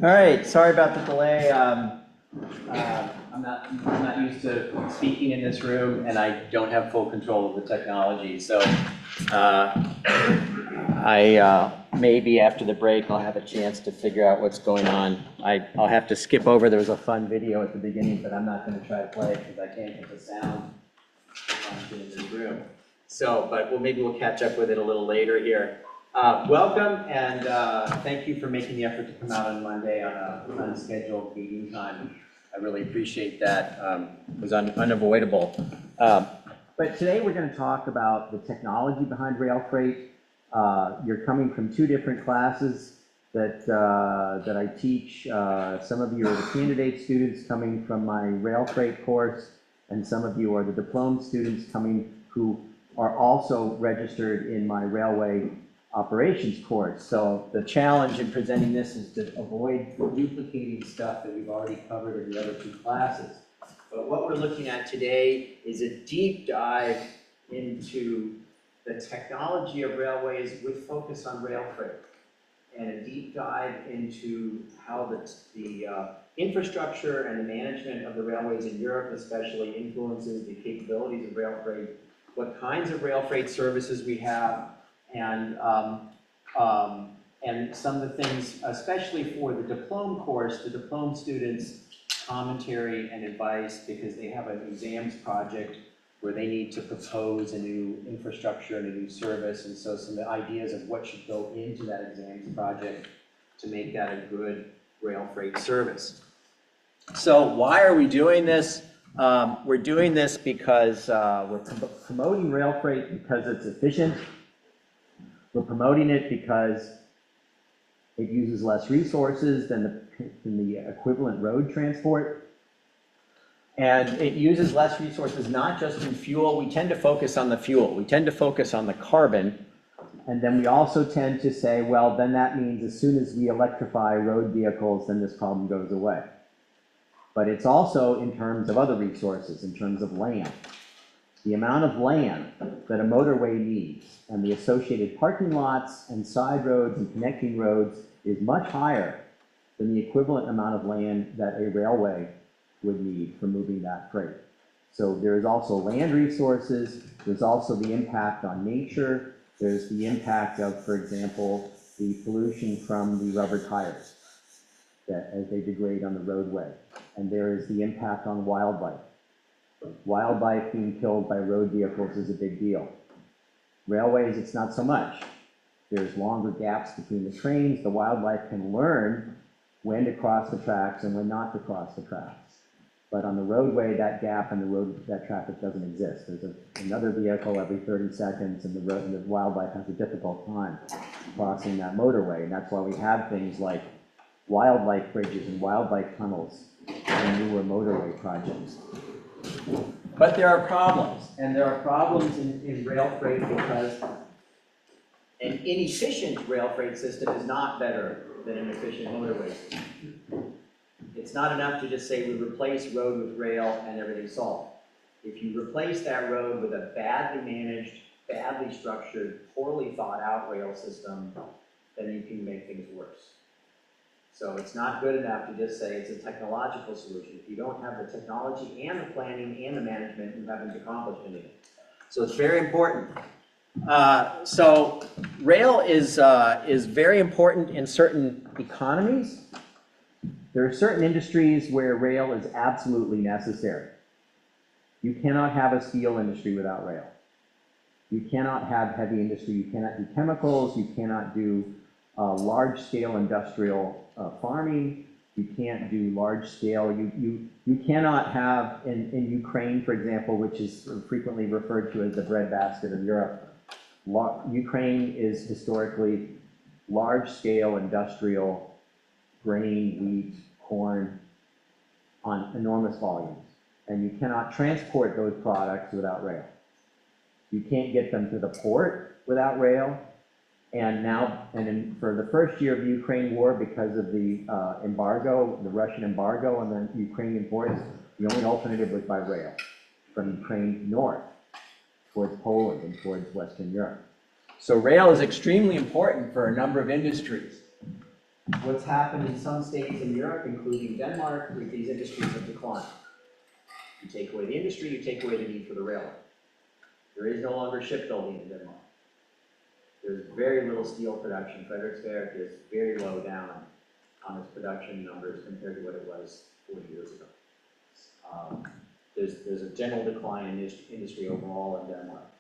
All right, sorry about the delay. I'm not used to speaking in this room, and I don't have full control of the technology. So maybe after the break, I'll have a chance to figure out what's going on. I'll have to skip over. There was a fun video at the beginning, but I'm not going to try to play it because I can't get the sound in this room. So, but maybe we'll catch up with it a little later here. Welcome, and thank you for making the effort to come out on Monday on an unscheduled meeting time. I really appreciate that. It was unavoidable. But today we're going to talk about the technology behind rail freight. You're coming from two different classes that I teach. Some of you are the candidate students coming from my rail freight course, and some of you are the diploma students coming who are also registered in my railway operations course. So the challenge in presenting this is to avoid duplicating stuff that we've already covered in the other two classes. But what we're looking at today is a deep dive into the technology of railways with focus on rail freight, and a deep dive into how the infrastructure and the management of the railways in Europe especially influences the capabilities of rail freight, what kinds of rail freight services we have, and some of the things, especially for the diploma course, the diploma students, commentary and advice, because they have an exams project where they need to propose a new infrastructure and a new service, and so some ideas of what should go into that exams project to make that a good rail freight service. So why are we doing this? We're doing this because we're promoting rail freight because it's efficient. We're promoting it because it uses less resources than the equivalent road transport. And it uses less resources not just in fuel. We tend to focus on the fuel. We tend to focus on the carbon. And then we also tend to say, well, then that means as soon as we electrify road vehicles, then this problem goes away. But it's also in terms of other resources, in terms of land. The amount of land that a motorway needs and the associated parking lots and side roads and connecting roads is much higher than the equivalent amount of land that a railway would need for moving that freight. So there is also land resources, there's also the impact on nature, there's the impact of, for example, the pollution from the rubber tires that as they degrade on the roadway. And there is the impact on wildlife. Wildlife being killed by road vehicles is a big deal. Railways, it's not so much. There's longer gaps between the trains. The wildlife can learn when to cross the tracks and when not to cross the tracks. But on the roadway, that gap in the road, that traffic doesn't exist. There's another vehicle every 30 seconds, and the wildlife has a difficult time crossing that motorway. And that's why we have things like wildlife bridges and wildlife tunnels and newer motorway projects. But there are problems, and there are problems in rail freight because an inefficient rail freight system is not better than an efficient motorway system. It's not enough to just say we replace road with rail and everything's solved. If you replace that road with a badly managed, badly structured, poorly thought out rail system, then you can make things worse. So it's not good enough to just say it's a technological solution. If you don't have the technology and the planning and the management, you haven't accomplished anything. So it's very important. So rail is very important in certain economies. There are certain industries where rail is absolutely necessary. You cannot have a steel industry without rail. You cannot have heavy industry. You cannot do chemicals. You cannot do large-scale industrial farming. You can't do large-scale. You cannot have in Ukraine, for example, which is frequently referred to as the breadbasket of Europe. Ukraine is historically large-scale industrial grain, wheat, corn on enormous volumes, and you cannot transport those products without rail. You can't get them to the port without rail. And now, for the first year of the Ukraine war, because of the embargo, the Russian embargo on the Ukrainian ports, the only alternative was by rail from Ukraine north towards Poland and towards Western Europe. So rail is extremely important for a number of industries. what's happened in some states in Europe, including Denmark, with these industries have declined. You take away the industry, you take away the need for the railway. There is no longer shipbuilding in Denmark. There's very little steel production. Frederiksberg is very low down on its production numbers compared to what it was 40 years ago. There's a general decline in industry overall in Denmark.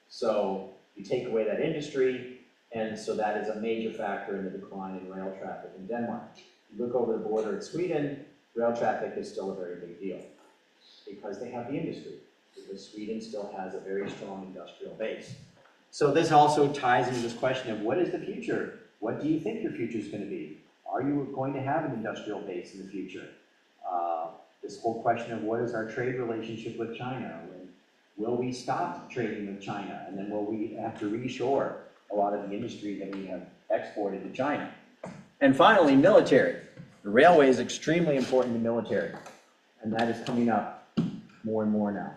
So you take away that industry, and so that is a major factor in the decline in rail traffic in Denmark. You look over the border at Sweden, rail traffic is still a very big deal because they have the industry, because Sweden still has a very strong industrial base. So this also ties into this question of what is the future? What do you think your future is going to be? Are you going to have an industrial base in the future? This whole question of what is our trade relationship with China? Will we stop trading with China? And then will we have to reshore a lot of the industry that we have exported to China? And finally, military. The railway is extremely important to military. And that is coming up more and more now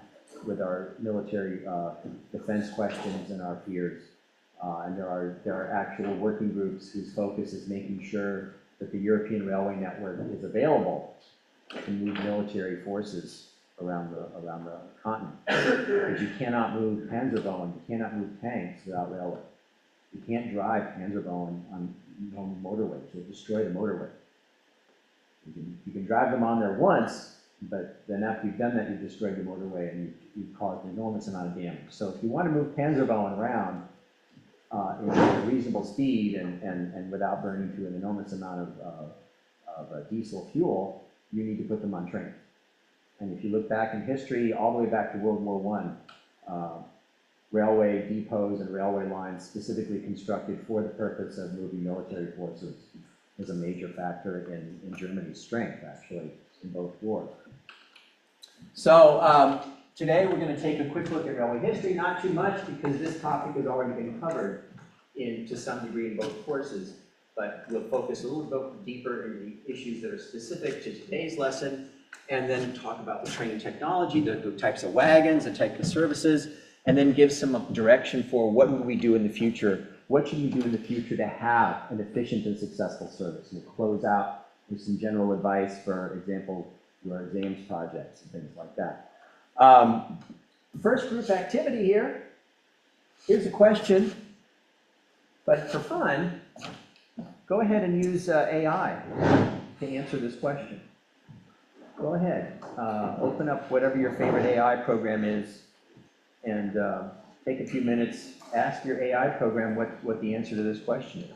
with our military defense questions and our fears. And there are actual working groups whose focus is making sure that the European railway network is available to move military forces around the continent. Because you cannot move Panzerboen, you cannot move tanks without railway. You can't drive Panzerboen on motorways, you'll destroy the motorway. You can drive them on there once, but then after you've done that, you've destroyed the motorway and you've caused an enormous amount of damage. So if you want to move Panzerboen around in a reasonable speed and without burning through an enormous amount of diesel fuel, you need to put them on trains. And if you look back in history, all the way back to World War I, railway depots and railway lines specifically constructed for the purpose of moving military forces was a major factor in Germany's strength, actually, in both wars. So today we're going to take a quick look at railway history, not too much because this topic has already been covered to some degree in both courses, but we'll focus a little bit deeper in the issues that are specific to today's lesson, and then talk about the train technology, the types of wagons, the type of services, and then give some direction for what would we do in the future. What should we do in the future to have an efficient and successful service? We'll close out with some general advice, for example, your exams projects and things like that. First group activity here. Here's a question, but for fun, go ahead and use AI to answer this question. Go ahead, open up whatever your favorite AI program is and take a few minutes, ask your AI program what the answer to this question is.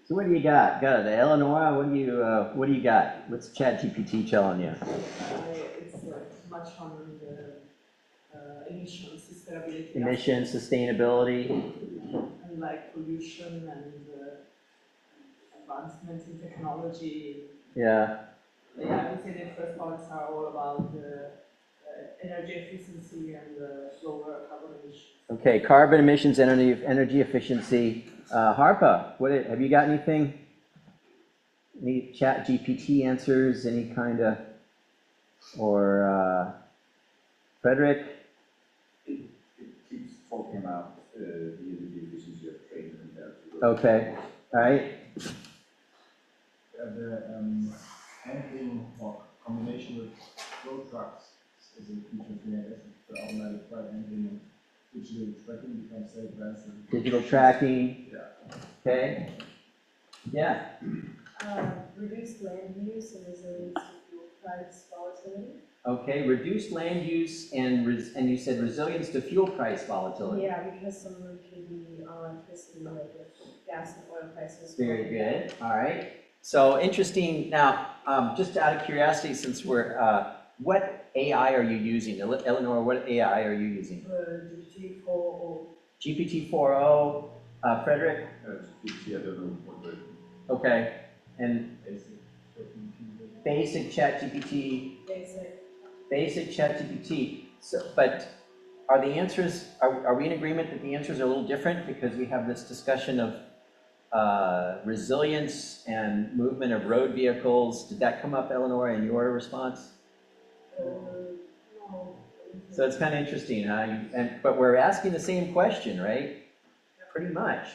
So what do you got? Got it, Eleanor. What do you got? What's ChatGPT telling you? It's much on the emissions, sustainability. Emissions, sustainability. in like pollution and advancements in technology. Yeah. Yeah, I would say the first parts are all about the energy efficiency and the lower carbon emissions. Okay, carbon emissions, energy efficiency. Harpa, have you got anything? Any chat GPT answers, any kind of, or Frederick? It keeps talking about the energy efficiency of train compared to Okay, all right. The handling or combination with road trucks is a feature of the for automatic flight handling and digital tracking becomes so advanced. Digital tracking. Yeah. Okay. Yeah. Reduced land use and resilience to fuel price volatility. Okay, reduced land use and you said resilience to fuel price volatility. Yeah, because some of them can be on electricity, like with gas and oil prices. Very good. All right. So interesting. Now, just out of curiosity, since we're, what AI are you using? Eleanor, what AI are you using? GPT-4 GPT-4o, Frederick? GPT, I don't know what the Okay. And basic chat GPT, basic chat GPT. So, but are the answers, are we in agreement that the answers are a little different because we have this discussion of resilience and movement of road vehicles? Did that come up, Eleanor, in your response? No. So it's kind of interesting, huh? But we're asking the same question, right? Pretty much.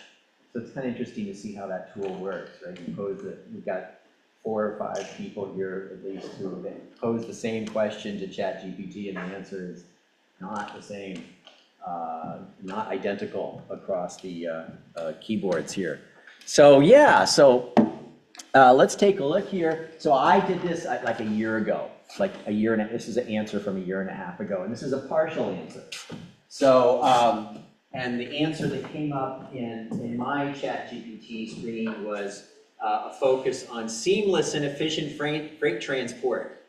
So it's kind of interesting to see how that tool works, right? You pose it, we've got 4 or 5 people here at least who pose the same question to ChatGPT, and the answer is not the same, not identical across the keyboards here. So yeah, so let's take a look here. So I did this like a year ago, like a year and a, this is an answer from a year and a half ago, and this is a partial answer. So, and the answer that came up in my ChatGPT screen was a focus on seamless and efficient freight transport,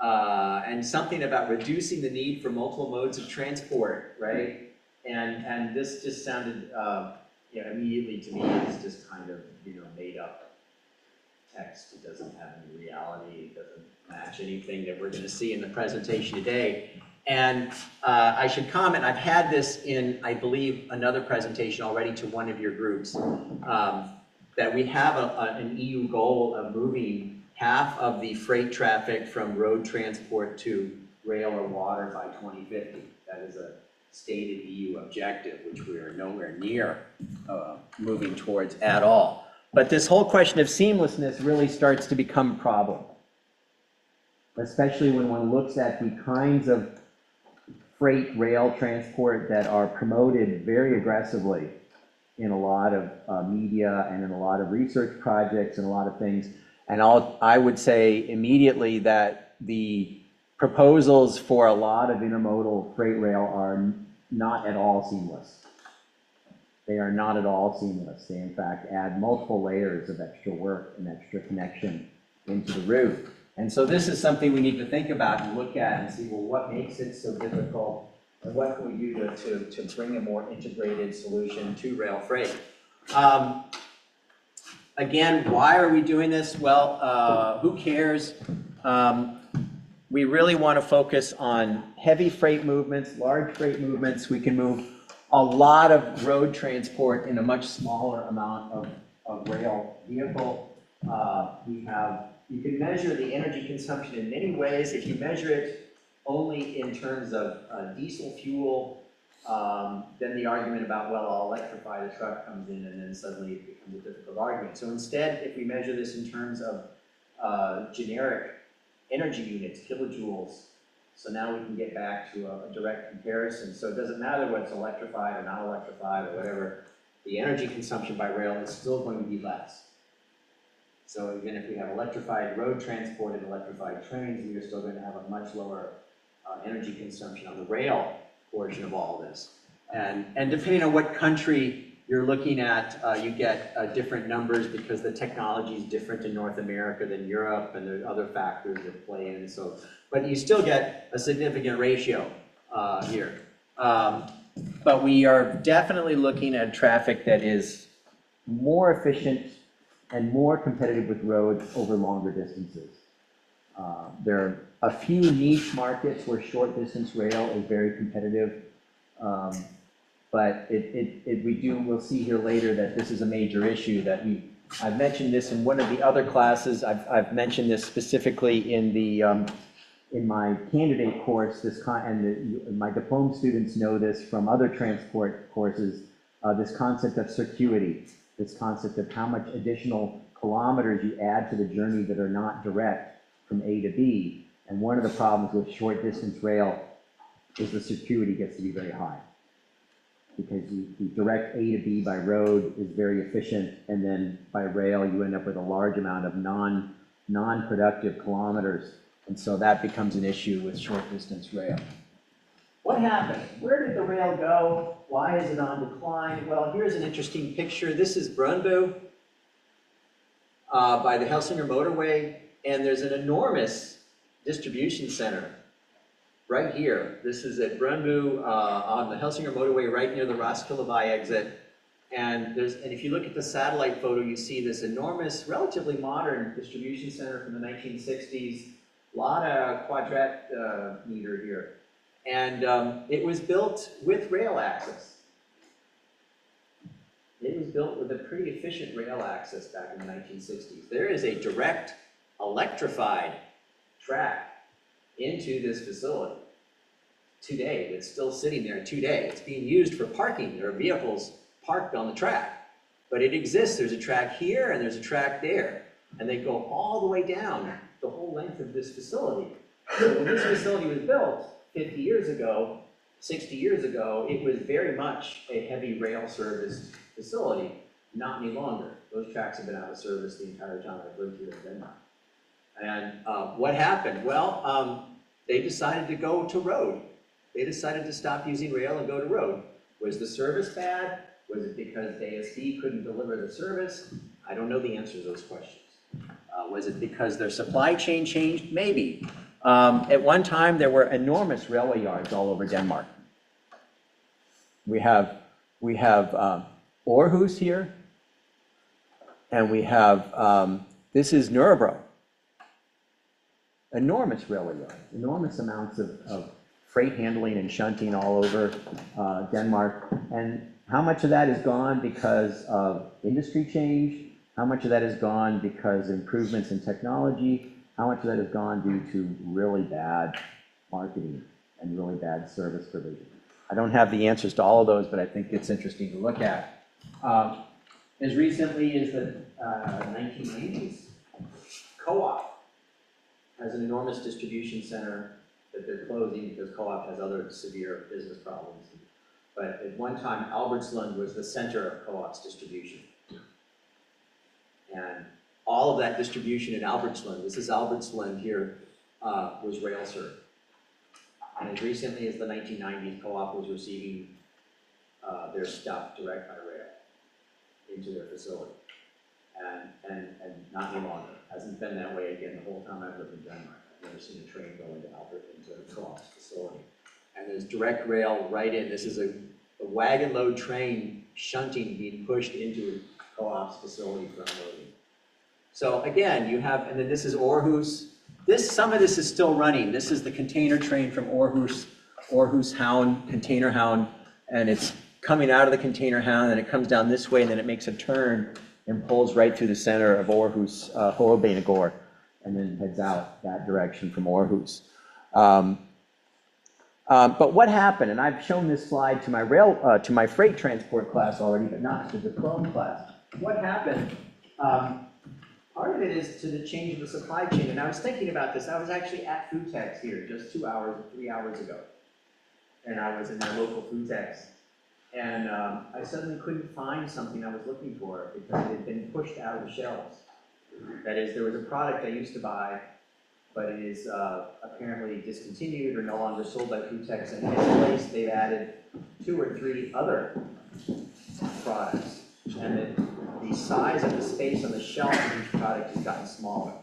and something about reducing the need for multiple modes of transport, right? And this just sounded, you know, immediately to me, it's just kind of, you know, made up text. It doesn't have any reality. It doesn't match anything that we're going to see in the presentation today. And I should comment, I've had this in, I believe, another presentation already to one of your groups, that we have an EU goal of moving half of the freight traffic from road transport to rail or water by 2050. That is a stated EU objective, which we are nowhere near moving towards at all. But this whole question of seamlessness really starts to become a problem, especially when one looks at the kinds of freight rail transport that are promoted very aggressively in a lot of media and in a lot of research projects and a lot of things. And I would say immediately that the proposals for a lot of intermodal freight rail are not at all seamless. They are not at all seamless. They in fact add multiple layers of extra work and extra connection into the route. And so this is something we need to think about and look at and see, well, what makes it so difficult, and what can we do to bring a more integrated solution to rail freight? Again, why are we doing this? Well, who cares? We really want to focus on heavy freight movements, large freight movements. We can move a lot of road transport in a much smaller amount of rail vehicle. You can measure the energy consumption in many ways. If you measure it only in terms of diesel fuel, then the argument about, well, I'll electrify the truck comes in, and then suddenly it becomes a difficult argument. So instead, if we measure this in terms of generic energy units, kilojoules, so now we can get back to a direct comparison. So it doesn't matter whether it's electrified or not electrified or whatever, the energy consumption by rail is still going to be less. So even if we have electrified road transport and electrified trains, we are still going to have a much lower energy consumption on the rail portion of all this. And depending on what country you're looking at, you get different numbers because the technology is different in North America than Europe, and there are other factors that play in. So, but you still get a significant ratio here. But we are definitely looking at traffic that is more efficient and more competitive with road over longer distances. There are a few niche markets where short distance rail is very competitive. But we'll see here later that this is a major issue that I've mentioned this in one of the other classes. I've mentioned this specifically in my candidate course, my diploma students know this from other transport courses, this concept of circuity, this concept of how much additional kilometers you add to the journey that are not direct from A to B. And one of the problems with short distance rail is the circuity gets to be very high. Because the direct A to B by road is very efficient, and then by rail you end up with a large amount of non-productive kilometers. And so that becomes an issue with short distance rail. What happened? Where did the rail go? Why is it on decline? Well, here's an interesting picture. This is Brøndby by the Helsingør motorway, and there's an enormous distribution center right here. This is at Brøndby on the Helsingør motorway, right near the Roskildevej exit. And if you look at the satellite photo, you see this enormous, relatively modern distribution center from the 1960s. A lot of quadrat-meter here. And it was built with rail access. It was built with a pretty efficient rail access back in the 1960s. There is a direct electrified track into this facility today. It's still sitting there today. It's being used for parking. There are vehicles parked on the track. But it exists. There's a track here and there's a track there. And they go all the way down the whole length of this facility. So when this facility was built 50 years ago, 60 years ago, it was very much a heavy rail service facility, not any longer. Those tracks have been out of service the entire time I've lived here in Denmark. And what happened? Well, they decided to go to road. They decided to stop using rail and go to road. Was the service bad? Was it because ASD couldn't deliver the service? I don't know the answer to those questions. Was it because their supply chain changed? Maybe. At one time, there were enormous railway yards all over Denmark. We have Aarhus here, and we have, this is Nørrebro. Enormous railway yards, enormous amounts of freight handling and shunting all over Denmark. And how much of that is gone because of industry change? How much of that is gone because of improvements in technology? How much of that has gone due to really bad marketing and really bad service provision? I don't have the answers to all of those, but I think it's interesting to look at. As recently as the 1980s, Co-op has an enormous distribution center that they're closing because Co-op has other severe business problems. But at one time, Albertslund was the center of Co-op's distribution. And all of that distribution in Albertslund, this is Albertslund here, was rail served. And as recently as the 1990s, Co-op was receiving their stuff direct by rail into their facility. And not any longer. Hasn't been that way again the whole time I've lived in Denmark. I've never seen a train go into Co-op's facility. And there's direct rail right in. This is a wagon load train shunting being pushed into Co-op's facility for unloading. So again, you have, and then this is Aarhus. Some of this is still running. This is the container train from Aarhus Havn, Container Havn, and it's coming out of the Container Havn, and it comes down this way, and then it makes a turn and pulls right through the center of Aarhus, Hovedbanegård, and then heads out that direction from Aarhus. But what happened, and I've shown this slide to my freight transport class already, but not to the diploma class. What happened? Part of it is to the change of the supply chain, and I was thinking about this. I was actually at Foodtex here just 3 hours ago, and I was in my local Foodtex, and I suddenly couldn't find something I was looking for because it had been pushed out of the shelves. That is, there was a product I used to buy, but it is apparently discontinued or no longer sold by Foodtex, and in its place they've added 2 or 3 other products, and the size of the space on the shelf of each product has gotten smaller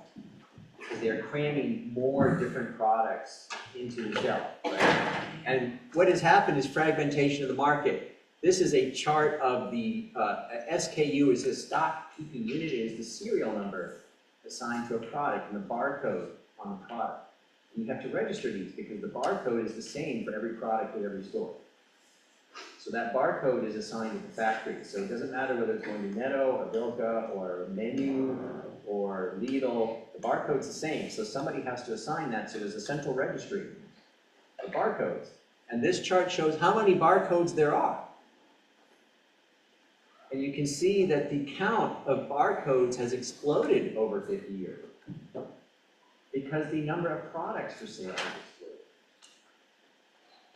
because they're cramming more different products into the shelf, right? And what has happened is fragmentation of the market. This is a chart of the SKU is a stock keeping unit, is the serial number assigned to a product and the barcode on the product. And you have to register these because the barcode is the same for every product at every store. So that barcode is assigned at the factory. So it doesn't matter whether it's going to Netto or Bilka or Menu or Lidl, the barcode's the same. So somebody has to assign that. So there's a central registry of barcodes. And this chart shows how many barcodes there are. And you can see that the count of barcodes has exploded over 50 years because the number of products for sale has exploded.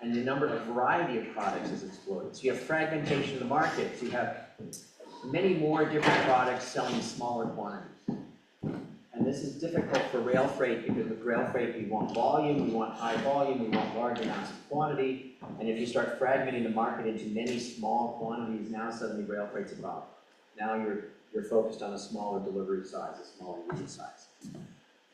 And the number of variety of products has exploded. So you have fragmentation of the market. So you have many more different products selling smaller quantities. And this is difficult for rail freight because with rail freight we want volume, we want high volume, we want large amounts of quantity. And if you start fragmenting the market into many small quantities, now suddenly rail freight's a problem. Now you're focused on a smaller delivery size, a smaller unit size.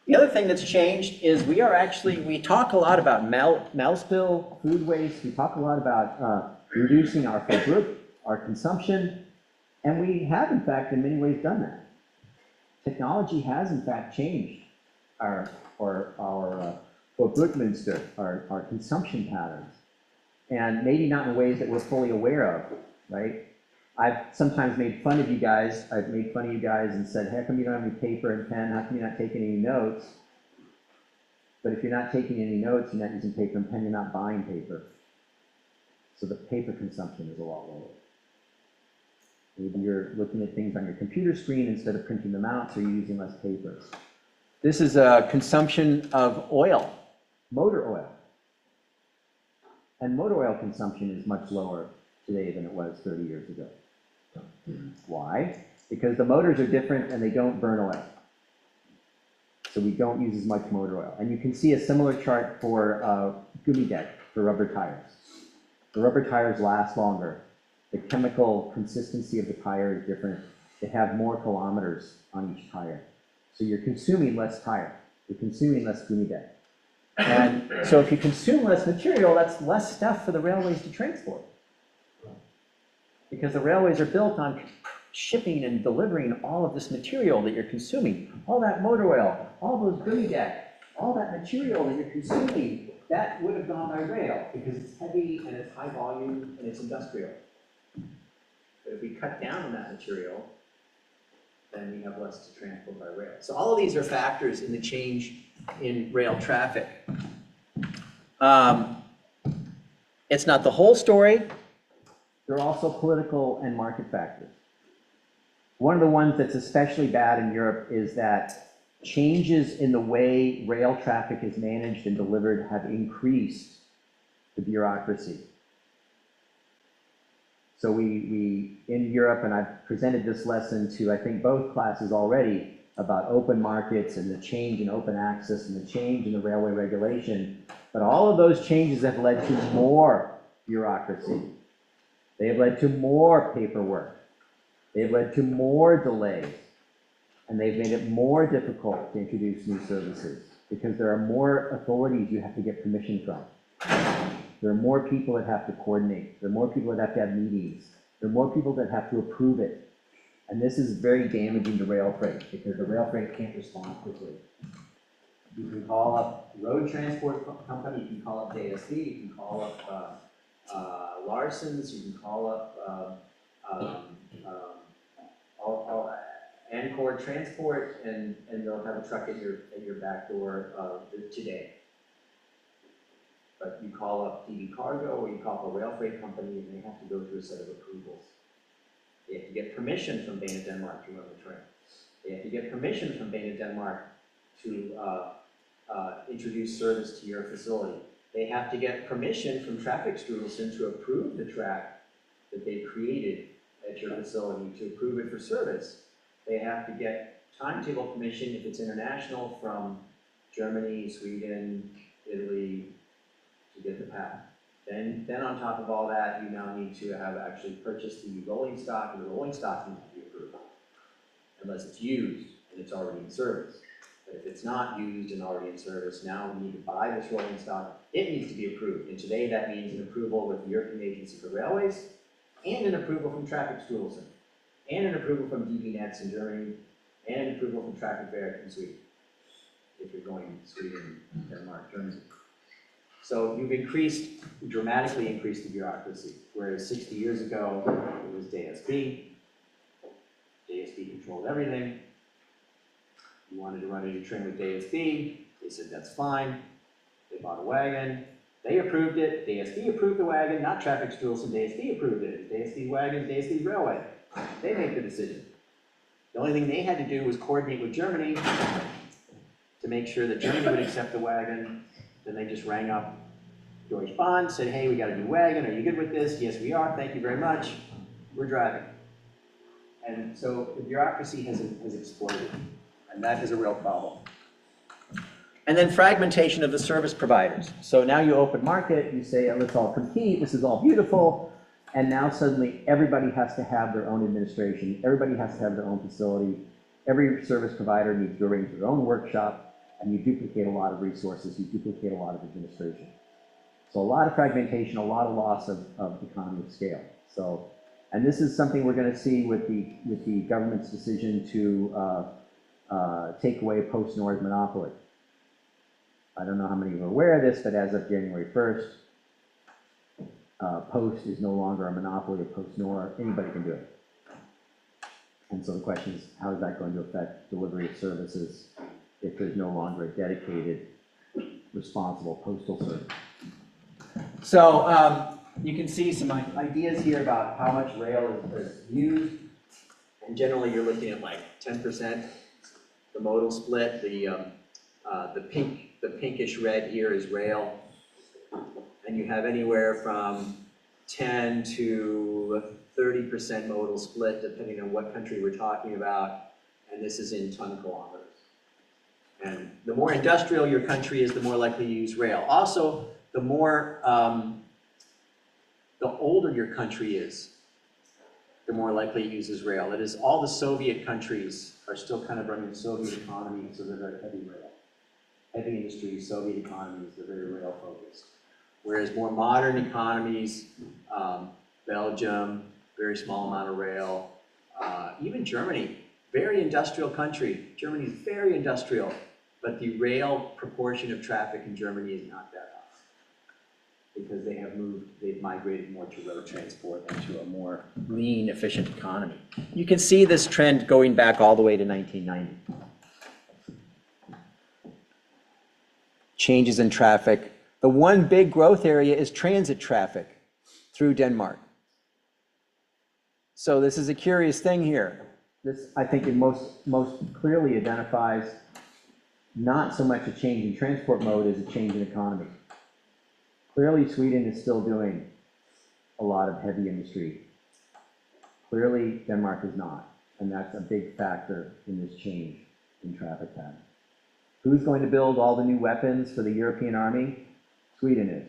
The other thing that's changed is we talk a lot about mouse spill, food waste, we talk a lot about reducing our consumption, and we have in fact in many ways done that. Technology has in fact changed our consumption patterns, and maybe not in ways that we're fully aware of, right? I've sometimes made fun of you guys. I've made fun of you guys and said, how come you don't have any paper and pen? How come you're not taking any notes? But if you're not taking any notes, you're not using paper and pen, you're not buying paper. So the paper consumption is a lot lower. Maybe you're looking at things on your computer screen instead of printing them out, so you're using less paper. This is a consumption of oil, motor oil. And motor oil consumption is much lower today than it was 30 years ago. Why? Because the motors are different and they don't burn oil. So we don't use as much motor oil. And you can see a similar chart for gummy deck, for rubber tires. The rubber tires last longer. The chemical consistency of the tire is different. They have more kilometers on each tire. So you're consuming less tire. You're consuming less gummy deck. And so if you consume less material, that's less stuff for the railways to transport. Because the railways are built on shipping and delivering all of this material that you're consuming. All that motor oil, all those gummy deck, all that material that you're consuming, that would have gone by rail because it's heavy and it's high volume and it's industrial. But if we cut down on that material, then we have less to transport by rail. So all of these are factors in the change in rail traffic. It's not the whole story. There are also political and market factors. One of the ones that's especially bad in Europe is that changes in the way rail traffic is managed and delivered have increased the bureaucracy. So we in Europe, and I've presented this lesson to I think both classes already about open markets and the change in open access and the change in the railway regulation, but all of those changes have led to more bureaucracy. They have led to more paperwork. They have led to more delays. And they've made it more difficult to introduce new services because there are more authorities you have to get permission from. There are more people that have to coordinate. There are more people that have to have meetings. There are more people that have to approve it. And this is very damaging to rail freight because the rail freight can't respond quickly. You can call up road transport company, you can call up JSB, you can call up Larson's, you can call up Ancor Transport, and they'll have a truck at your back door today. But you call up DB Cargo or you call up a rail freight company and they have to go through a set of approvals. They have to get permission from Bain of Denmark to run the train. They have to get permission from Bain of Denmark to introduce service to your facility. They have to get permission from Trafikstyrelsen to approve the track that they created at your facility, to approve it for service. They have to get timetable permission if it's international from Germany, Sweden, Italy, to get the path. Then on top of all that, you now need to have actually purchased the rolling stock, and the rolling stock needs to be approved, unless it's used and it's already in service. But if it's not used and already in service, now we need to buy this rolling stock. It needs to be approved. And today that means an approval with the European Agency for Railways, and an approval from Trafikstyrelsen, and an approval from DB Netz in Germany, and an approval from Trafikverk in Sweden, if you're going to Sweden, Denmark, Germany. So you've dramatically increased the bureaucracy, whereas 60 years ago, it was DSB. DSB controlled everything. You wanted to run a new train with DSB, they said that's fine. They bought a wagon, they approved it, DSB approved the wagon, not Trafikstyrelsen, DSB approved it. DSB's wagon, DSB's railway. They make the decision. The only thing they had to do was coordinate with Germany to make sure that Germany would accept the wagon. Then they just rang up Deutsche Bahn, said, hey, we got a new wagon, are you good with this? Yes, we are, thank you very much. We're driving. And so the bureaucracy has exploded, and that is a real problem. And then fragmentation of the service providers. So now you open market, you say, let's all compete, this is all beautiful, and now suddenly everybody has to have their own administration, everybody has to have their own facility, every service provider needs to arrange their own workshop, and you duplicate a lot of resources, you duplicate a lot of administration. So a lot of fragmentation, a lot of loss of economy of scale. So, and this is something we're going to see with the government's decision to take away post-Nord monopoly. I don't know how many are aware of this, but as of January 1st, Post is no longer a monopoly of post-Nord. Anybody can do it. And so the question is, how is that going to affect delivery of services if there's no longer a dedicated, responsible postal service? So you can see some ideas here about how much rail is used. And generally, you're looking at like 10%. The modal split, the pinkish red here is rail. And you have anywhere from 10 to 30% modal split, depending on what country we're talking about. And this is in ton kilometers. And the more industrial your country is, the more likely you use rail. Also, the more, the older your country is, the more likely it uses rail. It is all the Soviet countries are still kind of running Soviet economies, so they're very heavy rail. Heavy industry, Soviet economies, they're very rail focused. Whereas more modern economies, Belgium, very small amount of rail, even Germany, very industrial country. Germany is very industrial, but the rail proportion of traffic in Germany is not that high because they've migrated more to road transport and to a more lean, efficient economy. You can see this trend going back all the way to 1990. Changes in traffic. The one big growth area is transit traffic through Denmark. So this is a curious thing here. This, I think, it most clearly identifies not so much a change in transport mode as a change in economy. Clearly, Sweden is still doing a lot of heavy industry. Clearly, Denmark is not, and that's a big factor in this change in traffic pattern. Who's going to build all the new weapons for the European army? Sweden is.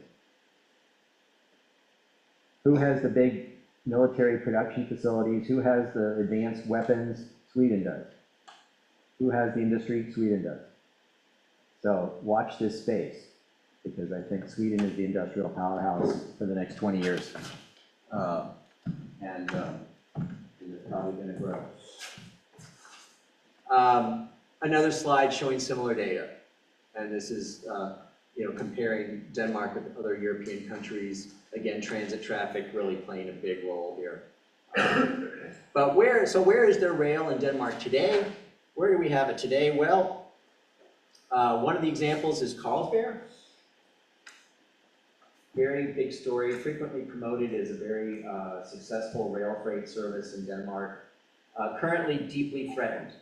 Who has the big military production facilities? Who has the advanced weapons? Sweden does. Who has the industry? Sweden does. So watch this space, because I think Sweden is the industrial powerhouse for the next 20 years. And it's probably going to grow. Another slide showing similar data. And this is comparing Denmark with other European countries. Again, transit traffic really playing a big role here. But where is there rail in Denmark today? Where do we have it today? Well, one of the examples is Carlsberg. Very big story, frequently promoted as a very successful rail freight service in Denmark. Currently deeply threatened.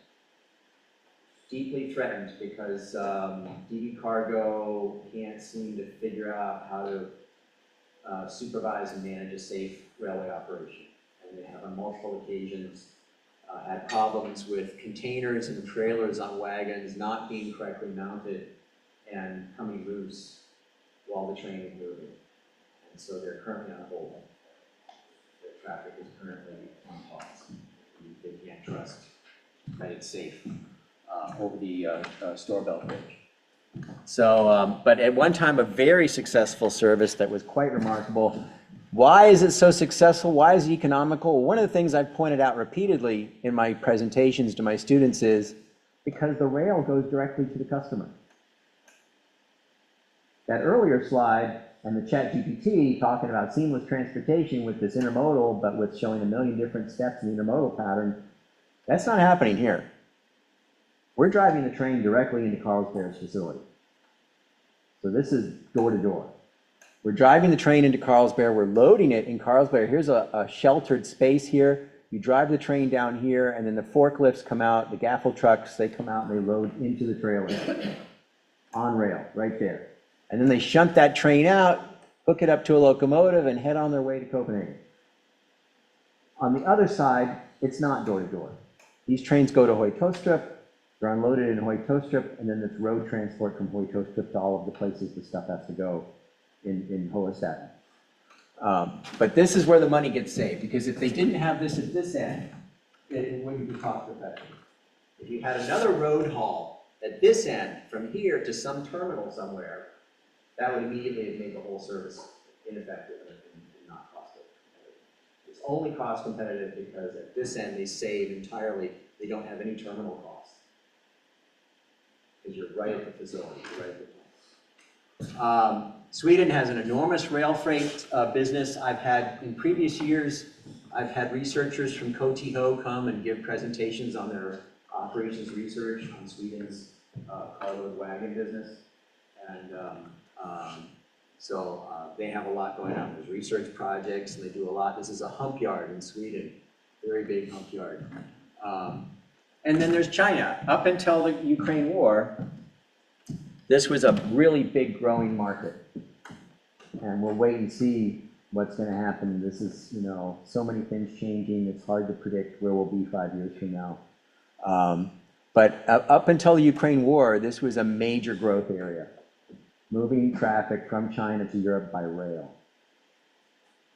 Deeply threatened because DB Cargo can't seem to figure out how to supervise and manage a safe railway operation. And they have on multiple occasions had problems with containers and trailers on wagons not being correctly mounted and coming loose while the train is moving. And so they're currently on hold. Their traffic is currently on pause. They can't trust that it's safe. over the Storebelt Bridge. So, but at one time, a very successful service that was quite remarkable. Why is it so successful? Why is it economical? One of the things I've pointed out repeatedly in my presentations to my students is because the rail goes directly to the customer. That earlier slide and the ChatGPT talking about seamless transportation with this intermodal, but with showing a million different steps in the intermodal pattern, that's not happening here. We're driving the train directly into Carlsbad's facility. So this is door to door. We're driving the train into Carlsbad, we're loading it in Carlsbad. Here's a sheltered space here. You drive the train down here, and then the forklifts come out, the gaffle trucks, they come out and they load into the trailer on rail, right there. And then they shunt that train out, hook it up to a locomotive, and head on their way to Copenhagen. On the other side, it's not door to door. These trains go to Høje-Taastrup, they're unloaded in Høje-Taastrup, and then it's road transport from Høje-Taastrup to all of the places the stuff has to go in Hollestaden. But this is where the money gets saved, because if they didn't have this at this end, it wouldn't be cost effective. If you had another road haul at this end, from here to some terminal somewhere, that would immediately have made the whole service ineffective and not cost competitive. It's only cost competitive because at this end they save entirely, they don't have any terminal costs. Because you're right at the facility, you're right at the plant. Sweden has an enormous rail freight business. In previous years, I've had researchers from KTH come and give presentations on their operations research on Sweden's carload wagon business. And so they have a lot going on. There's research projects, and they do a lot. This is a hump yard in Sweden, very big hump yard. And then there's China. Up until the Ukraine war, this was a really big growing market. And we'll wait and see what's going to happen. This is, so many things changing. It's hard to predict where we'll be 5 years from now. But up until the Ukraine war, this was a major growth area. Moving traffic from China to Europe by rail.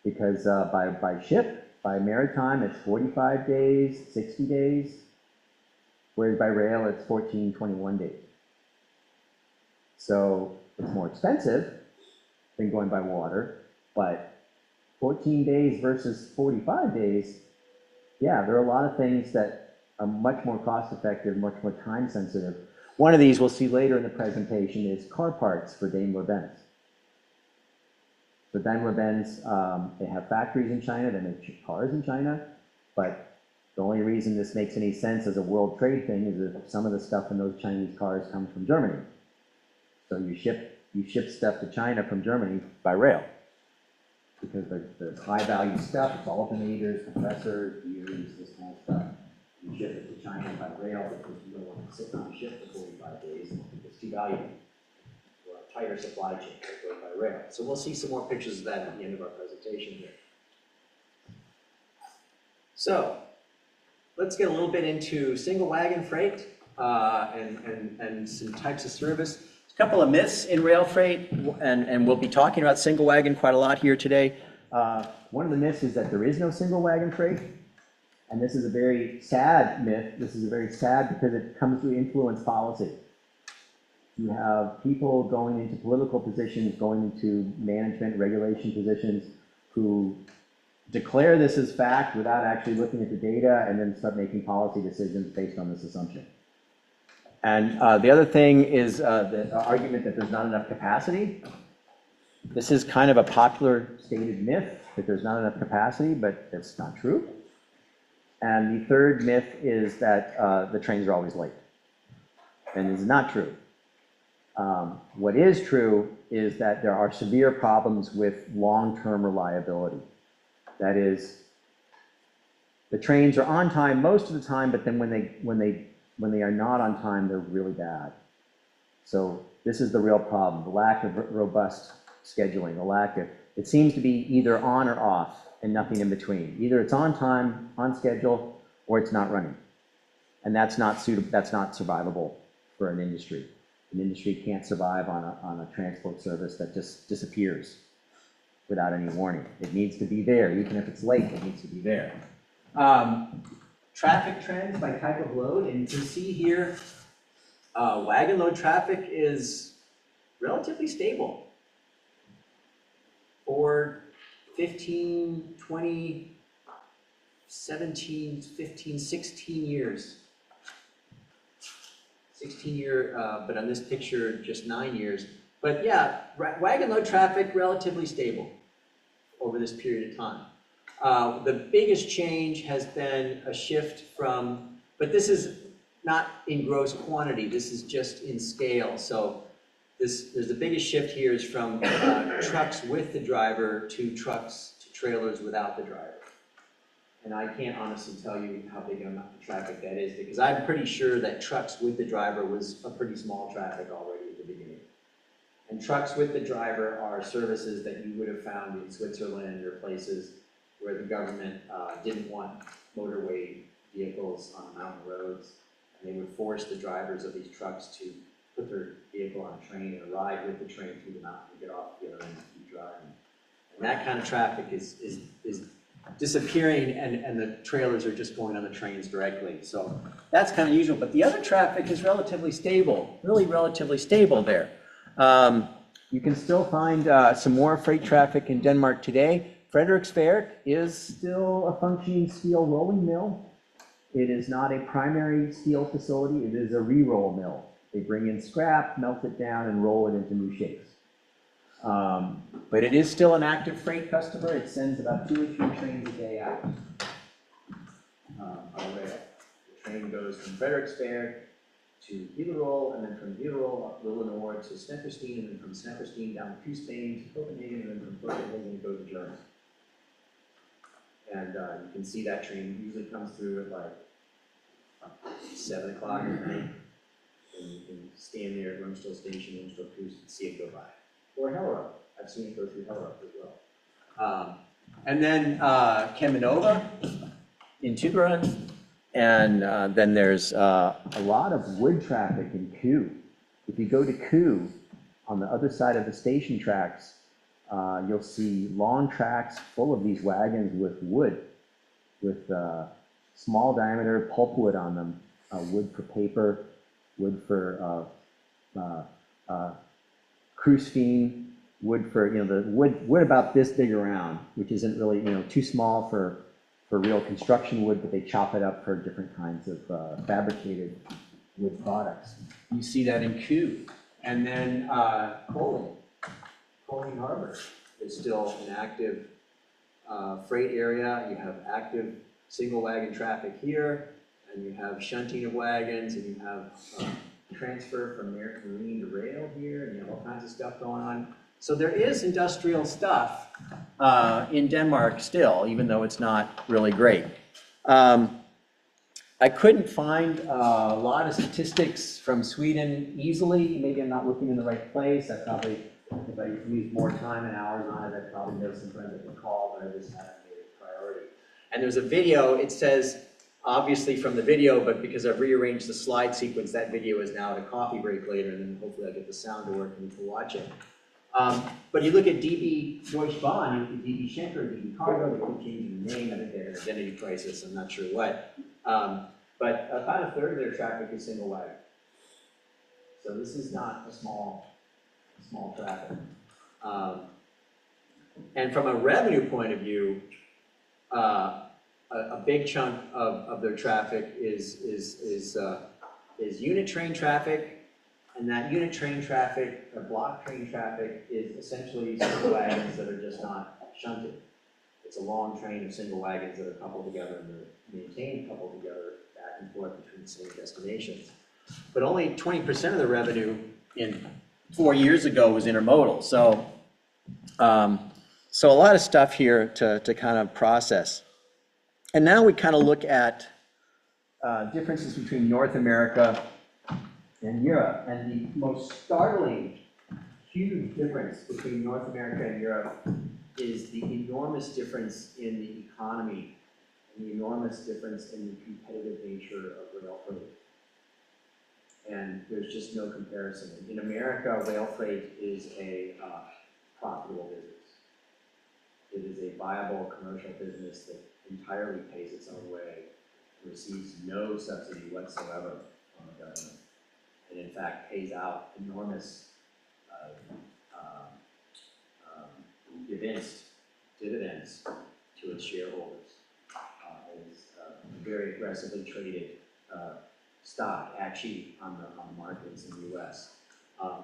Because by ship, by maritime, it's 45 days, 60 days. Whereas by rail, it's 14, 21 days. So it's more expensive than going by water, but 14 days versus 45 days, yeah, there are a lot of things that are much more cost effective, much more time sensitive. One of these we'll see later in the presentation is car parts for Daimler-Benz. So Daimler-Benz, they have factories in China, they make cars in China, but the only reason this makes any sense as a world trade thing is that some of the stuff in those Chinese cars comes from Germany. So you ship stuff to China from Germany by rail. Because there's high value stuff, it's alternators, compressors, gears, this kind of stuff. You ship it to China by rail because you don't want to sit on a ship for 45 days. It's too valuable. Or a tighter supply chain that goes by rail. So we'll see some more pictures of that at the end of our presentation here. So let's get a little bit into single wagon freight and some types of service. A couple of myths in rail freight, and we'll be talking about single wagon quite a lot here today. One of the myths is that there is no single wagon freight. And this is a very sad myth. This is very sad because it comes to influence policy. You have people going into political positions, going into management, regulation positions, who declare this as fact without actually looking at the data and then start making policy decisions based on this assumption. And the other thing is the argument that there's not enough capacity. This is kind of a popular stated myth that there's not enough capacity, but that's not true. And the third myth is that the trains are always late. And this is not true. What is true is that there are severe problems with long-term reliability. That is, the trains are on time most of the time, but then when they are not on time, they're really bad. So this is the real problem, the lack of robust scheduling, the lack of, it seems to be either on or off and nothing in between. Either it's on time, on schedule, or it's not running. And that's not survivable for an industry. An industry can't survive on a transport service that just disappears without any warning. It needs to be there. Even if it's late, it needs to be there. Traffic trends by type of load, and you can see here Wagon load traffic is relatively stable for 15, 20, 17, 15, 16 years. 16-year, but on this picture, just 9 years. But yeah, wagon load traffic relatively stable over this period of time. The biggest change has been a shift from, but this is not in gross quantity, this is just in scale. So there's the biggest shift here is from trucks with the driver to trucks to trailers without the driver. And I can't honestly tell you how big amount of traffic that is, because I'm pretty sure that trucks with the driver was a pretty small traffic already at the beginning. And trucks with the driver are services that you would have found in Switzerland or places where the government didn't want motorway vehicles on mountain roads. And they would force the drivers of these trucks to put their vehicle on a train and ride with the train through the mountain and get off the other end and keep driving. And that kind of traffic is disappearing, and the trailers are just going on the trains directly. So that's kind of usual, but the other traffic is relatively stable, really relatively stable there. You can still find some more freight traffic in Denmark today. Frederiksberg is still a functioning steel rolling mill. It is not a primary steel facility, it is a re-roll mill. They bring in scrap, melt it down, and roll it into new shapes. But it is still an active freight customer. It sends about 2 or 3 trains a day out on the rail. The train goes from Frederiksberg to Hillerød, and then from Hillerød up Lillenoord to Snekkersten, and then from Snekkersten down to Spain to Copenhagen, and then from Copenhagen it goes to Germany. And you can see that train usually comes through at like 7 o'clock at night. And you can stand there at Rumstel Station, Rumstel Cruise, and see it go by. Or Hellerup. I've seen it go through Hellerup as well. And then Cheminova in Tuburan. And then there's a lot of wood traffic in Koo. If you go to Koo, on the other side of the station tracks, you'll see long tracks full of these wagons with wood, with small diameter pulpwood on them, wood for paper, wood for cruisfine, wood for, the wood about this big around, which isn't really, too small for real construction wood, but they chop it up for different kinds of fabricated wood products. You see that in Koo. And then Koling Harbor is still an active freight area. You have active single wagon traffic here, and you have shunting of wagons, and you have transfer from marine to rail here, and you have all kinds of stuff going on. So there is industrial stuff in Denmark still, even though it's not really great. I couldn't find a lot of statistics from Sweden easily. Maybe I'm not looking in the right place. I probably, if I used more time and hours on it, I'd probably know some friends that could call, but I just haven't made it a priority. And there's a video, it says, obviously from the video, but because I've rearranged the slide sequence, that video is now at a coffee break later, and then hopefully I'll get the sound to work and you can watch it. But you look at DB Deutsche Bahn, you look at DB Schenker, DB Cargo, they keep changing the name, I think they have an identity crisis, I'm not sure what. But about a third of their traffic is single wagon. So this is not a small traffic. And from a revenue point of view, a big chunk of their traffic is unit train traffic, and that unit train traffic, or block train traffic, is essentially single wagons that are just not shunted. It's a long train of single wagons that are coupled together and they're maintained coupled together back and forth between the same destinations. But only 20% of the revenue in 4 years ago was intermodal. So, so a lot of stuff here to kind of process. And now we kind of look at differences between North America and Europe. And the most startling, huge difference between North America and Europe is the enormous difference in the economy and the enormous difference in the competitive nature of rail freight. And there's just no comparison. In America, rail freight is a profitable business. It is a viable commercial business that entirely pays its own way, receives no subsidy whatsoever from the government. and in fact pays out enormous dividends to its shareholders. It's a very aggressively traded stock, actually on the markets in the U.S.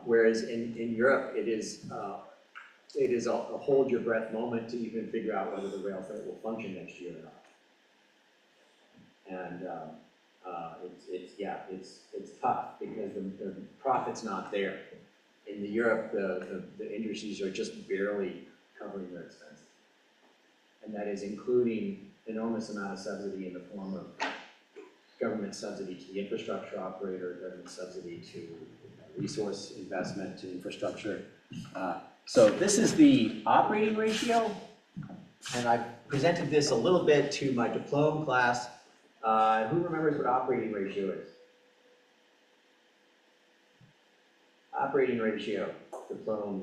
Whereas in Europe, it is a hold your breath moment to even figure out whether the rail freight will function next year or not. And it's tough because the profit's not there. In Europe, the industries are just barely covering their expenses. And that is including enormous amount of subsidy in the form of government subsidy to the infrastructure operator, government subsidy to resource investment to infrastructure. So this is the operating ratio, and I presented this a little bit to my diploma class. Who remembers what operating ratio is? Operating ratio, diploma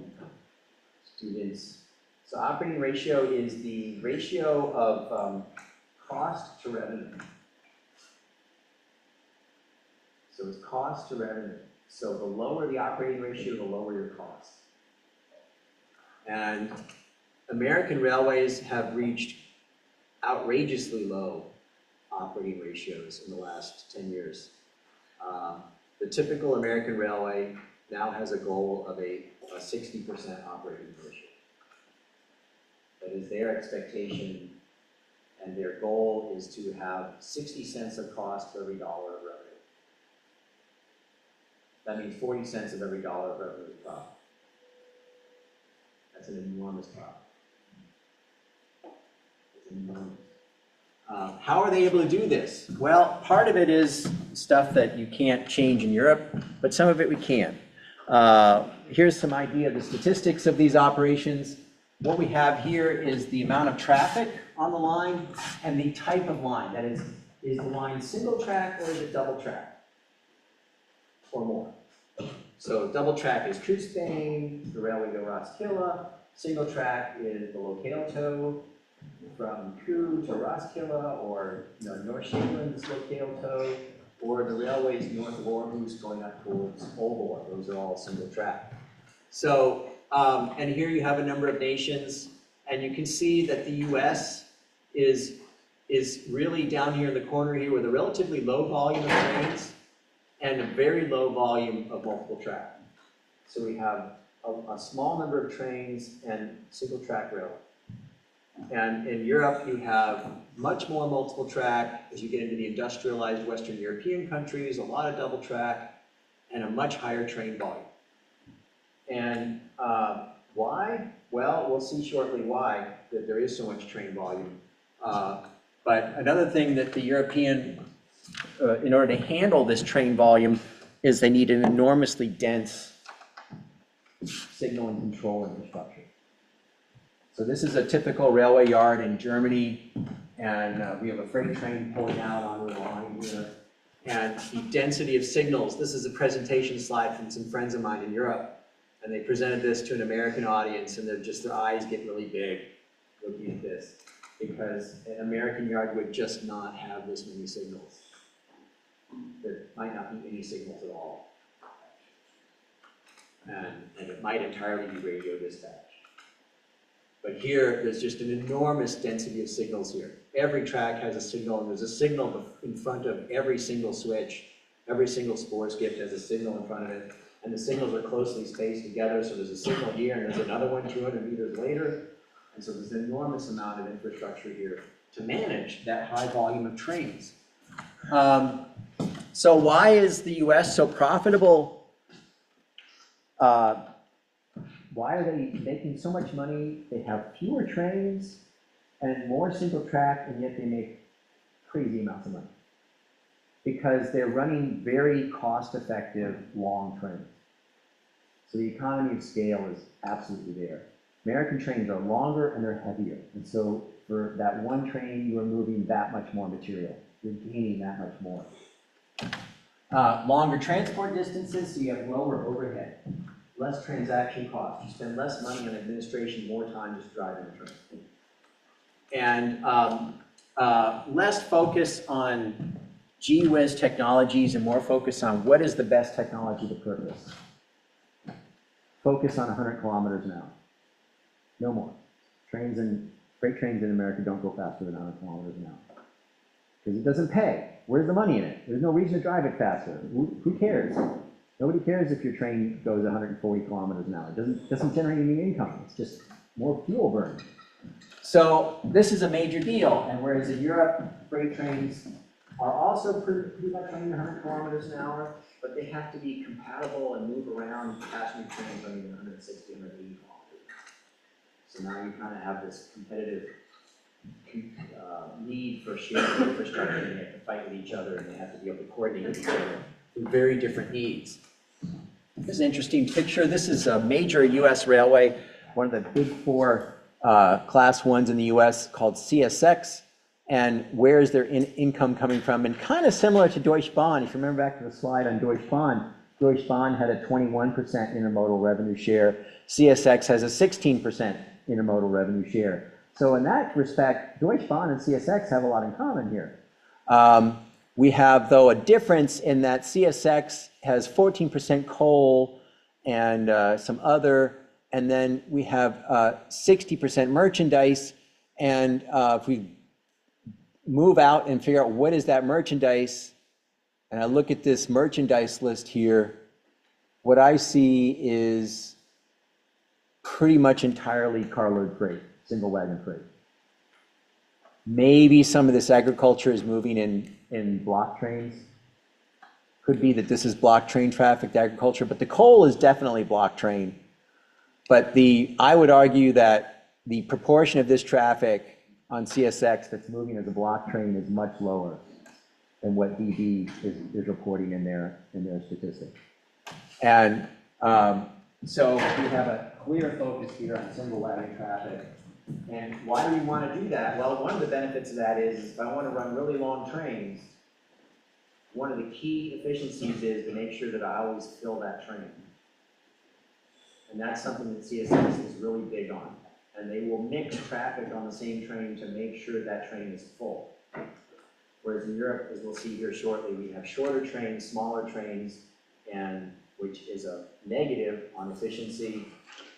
students. So operating ratio is the ratio of cost to revenue. So it's cost to revenue. So the lower the operating ratio, the lower your cost. And American railways have reached outrageously low operating ratios in the last 10 years. The typical American railway now has a goal of a 60% operating ratio. That is their expectation, and their goal is to have 60 cents of cost for every dollar of revenue. That means 40 cents of every dollar of revenue is profit. That's an enormous profit. It's enormous. How are they able to do this? Well, part of it is stuff that you can't change in Europe, but some of it we can. Here's some idea of the statistics of these operations. What we have here is the amount of traffic on the line and the type of line. That is the line single track or is it double track? Or more. So double track is Coos Spain, the railway to Roskilde. Single track is the Lokaltog from Koo to Roskilde, or North Shaveland's Lokaltog, or the railways north of Aarhus going up towards Aalborg. Those are all single track. So, and here you have a number of nations, and you can see that the U.S. is really down here in the corner here with a relatively low volume of trains and a very low volume of multiple track. So we have a small number of trains and single track rail. And in Europe, you have much more multiple track. As you get into the industrialized Western European countries, a lot of double track, and a much higher train volume. And why? Well, we'll see shortly why, that there is so much train volume. But another thing that the European, in order to handle this train volume, is they need an enormously dense signal and control infrastructure. So this is a typical railway yard in Germany, and we have a freight train pulling out onto the line here. And the density of signals, this is a presentation slide from some friends of mine in Europe, and they presented this to an American audience, and their eyes get really big looking at this, because an American yard would just not have this many signals. There might not be any signals at all. And it might entirely be radio dispatch. But here, there's just an enormous density of signals here. Every track has a signal, and there's a signal in front of every single switch. Every single spore skip has a signal in front of it, and the signals are closely spaced together, so there's a signal here, and there's another one 200 meters later, and so there's an enormous amount of infrastructure here to manage that high volume of trains. So why is the U.S. so profitable? Why are they making so much money? They have fewer trains and more single track, and yet they make crazy amounts of money. Because they're running very cost-effective long trains. So the economy of scale is absolutely there. American trains are longer and they're heavier. And so for that one train, you are moving that much more material. You're gaining that much more. Longer transport distances, so you have lower overhead. Less transaction costs. You spend less money on administration, more time just driving the train. And less focus on gee whiz technologies and more focus on what is the best technology to purpose. Focus on 100 kilometers an hour. No more. Freight trains in America don't go faster than 100 kilometers an hour. Because it doesn't pay. Where's the money in it? There's no reason to drive it faster. Who cares? Nobody cares if your train goes 140 kilometers an hour. It doesn't generate any income. It's just more fuel burn. So this is a major deal. And whereas in Europe, freight trains are also pretty much running 100 kilometers an hour, but they have to be compatible and move around passenger trains running 160, 180 kilometers. So now you kind of have this competitive need for shared infrastructure, and they have to fight with each other, and they have to be able to coordinate with each other with very different needs. This is an interesting picture. This is a major US railway, one of the big four class ones in the US called CSX. And where is their income coming from? And kind of similar to Deutsche Bahn. If you remember back to the slide on Deutsche Bahn had a 21% intermodal revenue share. CSX has a 16% intermodal revenue share. So in that respect, Deutsche Bahn and CSX have a lot in common here. We have, though, a difference in that CSX has 14% coal and some other, and then we have 60% merchandise. And if we move out and figure out what is that merchandise, and I look at this merchandise list here, what I see is pretty much entirely carload freight, single wagon freight. Maybe some of this agriculture is moving in block trains. Could be that this is block train traffic to agriculture, but the coal is definitely block train. But I would argue that the proportion of this traffic on CSX that's moving as a block train is much lower than what DB is reporting in their statistics. And so we have a clear focus here on single wagon traffic. And why do we want to do that? Well, one of the benefits of that is if I want to run really long trains, one of the key efficiencies is to make sure that I always fill that train. And that's something that CSX is really big on. And they will mix traffic on the same train to make sure that train is full. Whereas in Europe, as we'll see here shortly, we have shorter trains, smaller trains, and which is a negative on efficiency,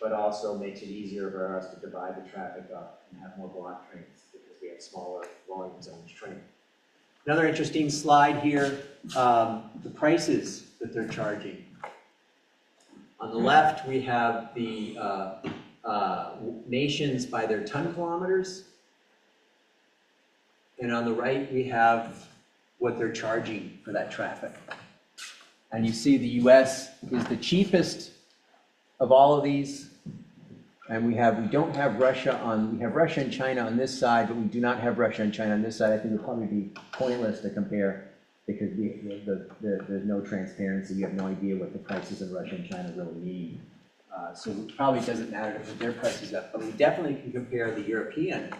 but also makes it easier for us to divide the traffic up and have more block trains because we have smaller volumes on each train. Another interesting slide here, the prices that they're charging. On the left, we have the nations by their ton kilometers. And on the right, we have what they're charging for that traffic. And you see the US is the cheapest of all of these. And we don't have Russia we have Russia and China on this side, but we do not have Russia and China on this side. I think it would probably be pointless to compare because there's no transparency. You have no idea what the prices in Russia and China really mean. So it probably doesn't matter to put their prices up, but we definitely can compare the European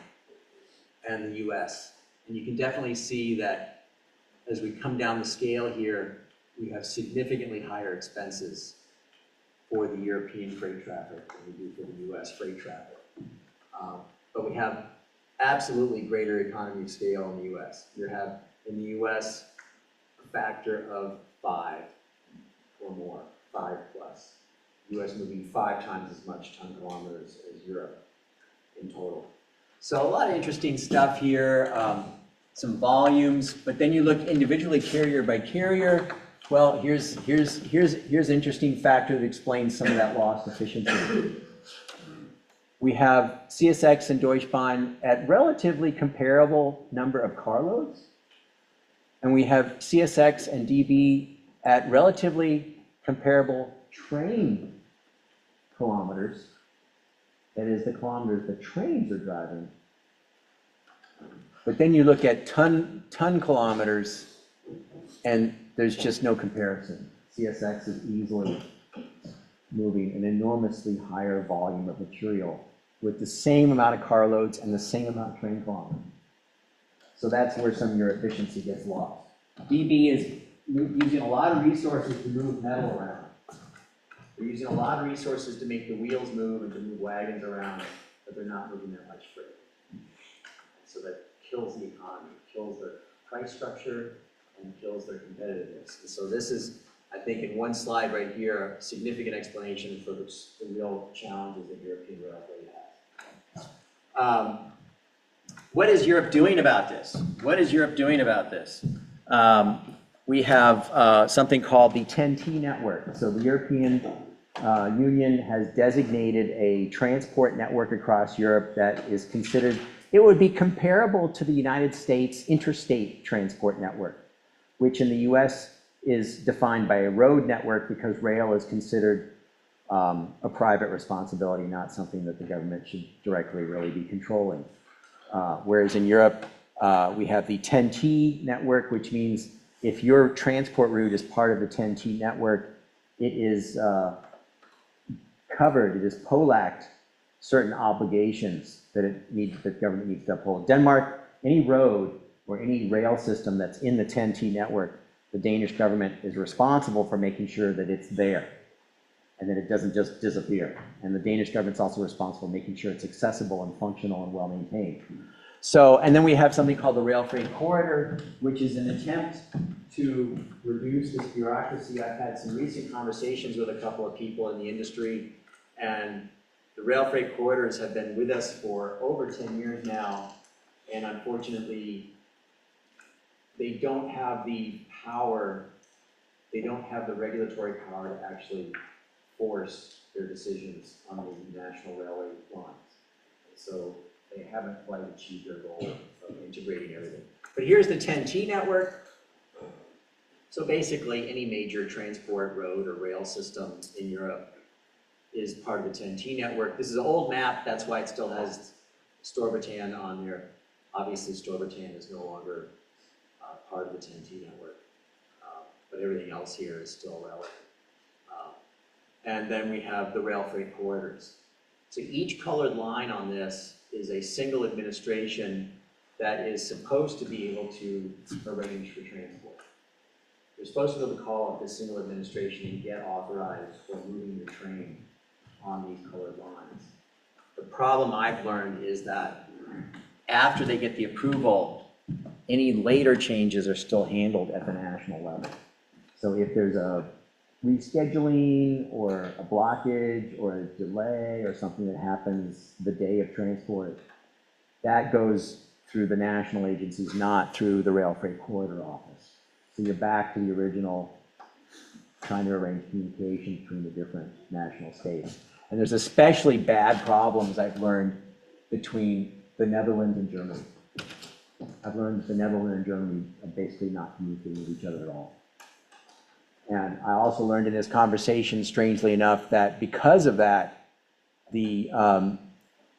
and the US. And you can definitely see that as we come down the scale here, we have significantly higher expenses for the European freight traffic than we do for the US freight traffic. But we have absolutely greater economy of scale in the US. You have in the US a factor of 5 or more, 5 plus. US moving 5 times as much ton kilometers as Europe in total. So a lot of interesting stuff here, some volumes, but then you look individually carrier by carrier. Well, here's an interesting factor that explains some of that lost efficiency. We have CSX and Deutsche Bahn at relatively comparable number of carloads, and we have CSX and DB at relatively comparable train kilometers. That is the kilometers the trains are driving. But then you look at ton kilometers, and there's just no comparison. CSX is easily moving an enormously higher volume of material with the same amount of carloads and the same amount of train kilometers. So that's where some of your efficiency gets lost. DB is using a lot of resources to move metal around. They're using a lot of resources to make the wheels move and to move wagons around, but they're not moving that much freight. So that kills the economy, kills the price structure, and kills their competitiveness. And so this is, I think, in one slide right here, a significant explanation for the real challenges that European rail freight has. What is Europe doing about this? What is Europe doing about this? We have something called the 10T network. So the European Union has designated a transport network across Europe that is considered, it would be comparable to the United States interstate transport network, which in the US is defined by a road network because rail is considered a private responsibility, not something that the government should directly really be controlling. Whereas in Europe, we have the 10T network, which means if your transport route is part of the 10T network, it is covered, it is POLAC'd certain obligations that the government needs to uphold. Denmark, any road or any rail system that's in the 10T network, the Danish government is responsible for making sure that it's there and that it doesn't just disappear. And the Danish government's also responsible for making sure it's accessible and functional and well maintained. So, and then we have something called the Rail Freight Corridor, which is an attempt to reduce this bureaucracy. I've had some recent conversations with a couple of people in the industry, and the rail freight corridors have been with us for over 10 years now, and unfortunately, they don't have the power, they don't have the regulatory power to actually force their decisions on the national railway lines. So they haven't quite achieved their goal of integrating everything. But here's the 10T network. So basically, any major transport road or rail system in Europe is part of the 10T network. This is an old map, that's why it still has Storbritannien on there. Obviously, Storbritannien is no longer part of the 10T network, but everything else here is still relevant. And then we have the rail freight corridors. So each colored line on this is a single administration that is supposed to be able to arrange for transport. You're supposed to be able to call up this single administration and get authorized for moving your train on these colored lines. The problem I've learned is that after they get the approval, any later changes are still handled at the national level. So if there's a rescheduling or a blockage or a delay or something that happens the day of transport, that goes through the national agencies, not through the Rail Freight Corridor Office. So you're back to the original trying to arrange communication between the different national states. And there's especially bad problems I've learned between the Netherlands and Germany. I've learned that the Netherlands and Germany are basically not communicating with each other at all. And I also learned in this conversation, strangely enough, that because of that, the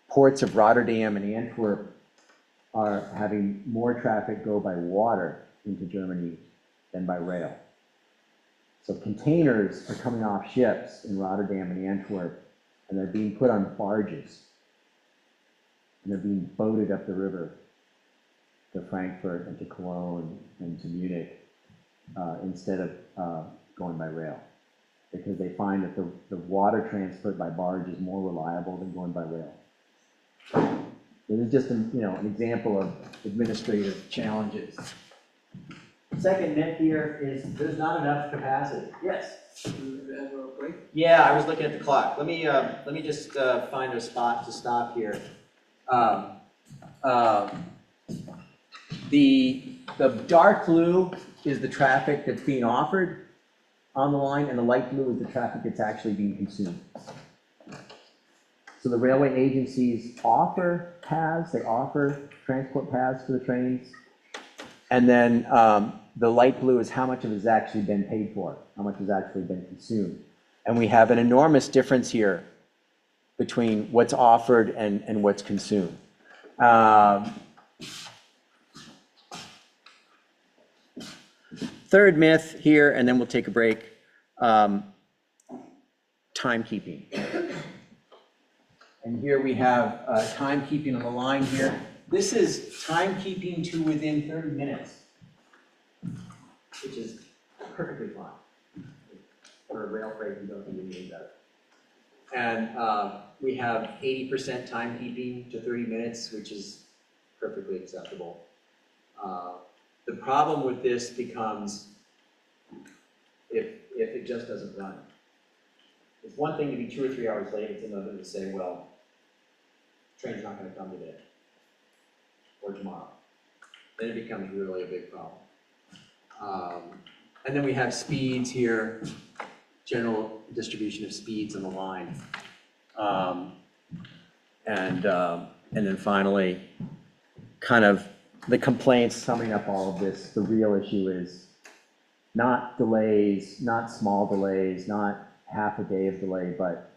ports of Rotterdam and Antwerp are having more traffic go by water into Germany than by rail. So containers are coming off ships in Rotterdam and Antwerp, and they're being put on barges, and they're being boated up the river to Frankfurt and to Cologne and to Munich instead of going by rail, because they find that the water transport by barge is more reliable than going by rail. This is just an example of administrative challenges. Second myth here is there's not enough capacity. Yes? Yeah, I was looking at the clock. Let me just find a spot to stop here. The dark blue is the traffic that's being offered on the line, and the light blue is the traffic that's actually being consumed. So the railway agencies offer paths, they offer transport paths for the trains, and then the light blue is how much of it has actually been paid for, how much has actually been consumed. And we have an enormous difference here between what's offered and what's consumed. Third myth here, and then we'll take a break, timekeeping. And here we have timekeeping on the line here. This is timekeeping to within 30 minutes, which is perfectly fine. For a rail freight, you don't need anything better. And we have 80% timekeeping to 30 minutes, which is perfectly acceptable. The problem with this becomes if it just doesn't run. It's one thing to be 2 or 3 hours late, it's another to say, well, train's not gonna come today or tomorrow. Then it becomes really a big problem. And then we have speeds here, general distribution of speeds on the line. And then finally, kind of the complaints, summing up all of this, the real issue is not delays, not small delays, not half a day of delay, but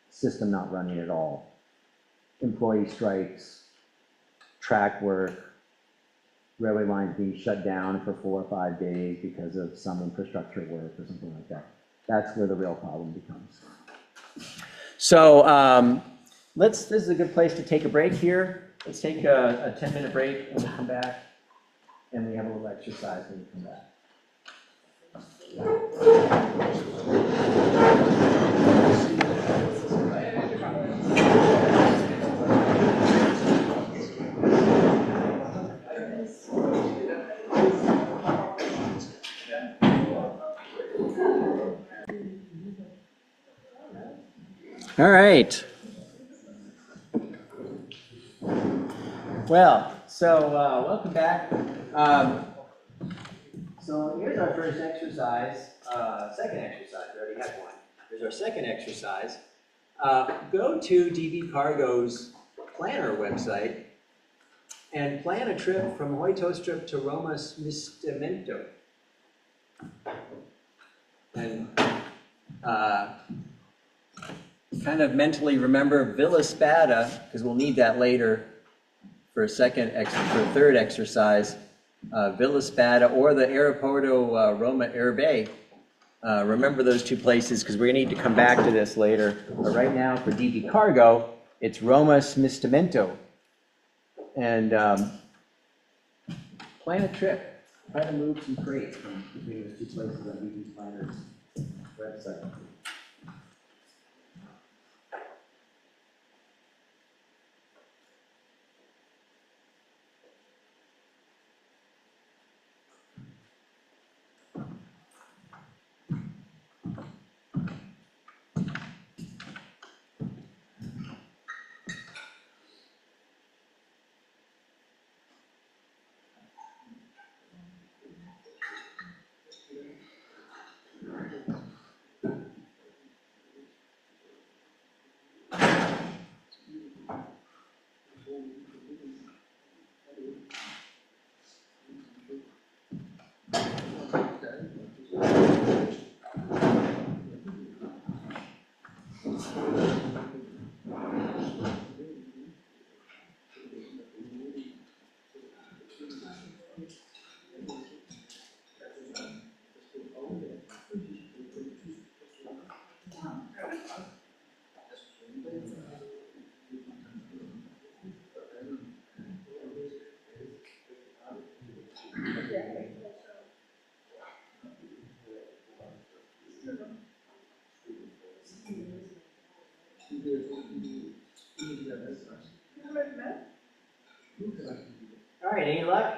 system not running at all. Employee strikes, track work, railway lines being shut down for 4 or 5 days because of some infrastructure work or something like that. That's where the real problem becomes. So this is a good place to take a break here. Let's take a 10-minute break and we'll come back and we have a little exercise when we come back. All right. Well, so welcome back. So here's our first exercise, second exercise. We already had one. Here's our second exercise. Go to DB Cargo's planner website and plan a trip from Hoytostrip to Roma Smistamento. And kind of mentally remember Villa Spada, because we'll need that later for a third exercise. Villa Spada or the Aeroporto Roma Erbe. Remember those two places because we're going to need to come back to this later. But right now for DB Cargo, it's Roma Smistamento. And plan a trip. Try to move some freight from between those two places on DB Planner's website. All right, any luck?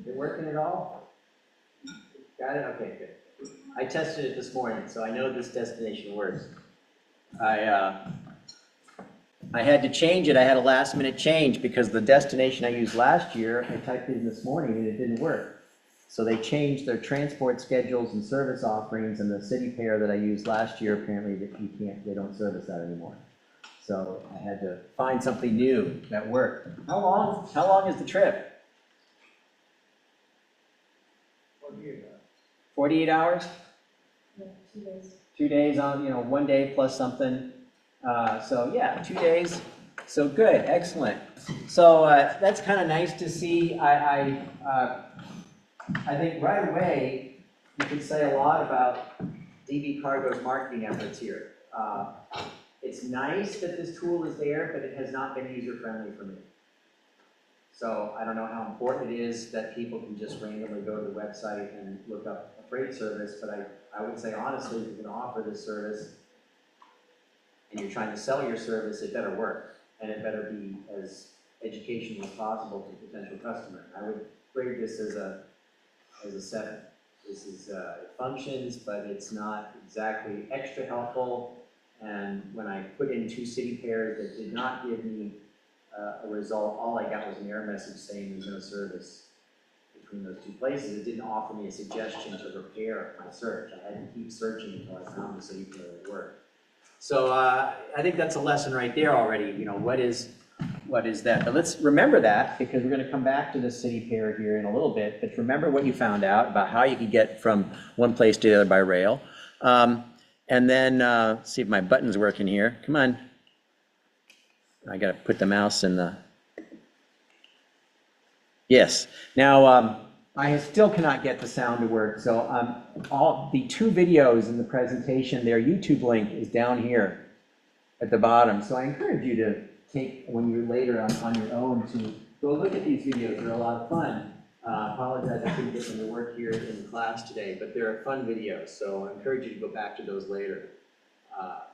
You're working at all? Got it? Okay, good. I tested it this morning, so I know this destination works. I had to change it. I had a last minute change because the destination I used last year, I typed it in this morning and it didn't work. So they changed their transport schedules and service offerings, and the city pair that I used last year, apparently they don't service that anymore. So I had to find something new that worked. How long is the trip? 48 hours? Yeah, 2 days. 2 days on, 1 day plus something. So yeah, 2 days. So good, excellent. So that's kind of nice to see. I think right away you can say a lot about DB Cargo's marketing efforts here. It's nice that this tool is there, but it has not been user-friendly for me. So I don't know how important it is that people can just randomly go to the website and look up a freight service, but I would say honestly, if you're going to offer this service and you're trying to sell your service, it better work, and it better be as educated educational as possible to potential customers. I would grade this as a 7. This is, it functions, but it's not exactly extra helpful. And when I put in 2 city pairs that did not give me a result, all I got was an error message saying there's no service between those 2 places. It didn't offer me a suggestion to repair my search. I had to keep searching until I found the city pair that worked. So I think that's a lesson right there already. You know, what is that? But let's remember that, because we're going to come back to the city pair here in a little bit. But remember what you found out about how you could get from one place to the other by rail. And then see if my button's working here. Come on. I got to put the mouse in the... Yes. Now, I still cannot get the sound to work. So all the 2 videos in the presentation, their YouTube link is down here at the bottom. So I encourage you to take, when you're later on your own, to go look at these videos. They're a lot of fun. Apologize, I couldn't get them to work here in class today, but they're fun videos. So I encourage you to go back to those later.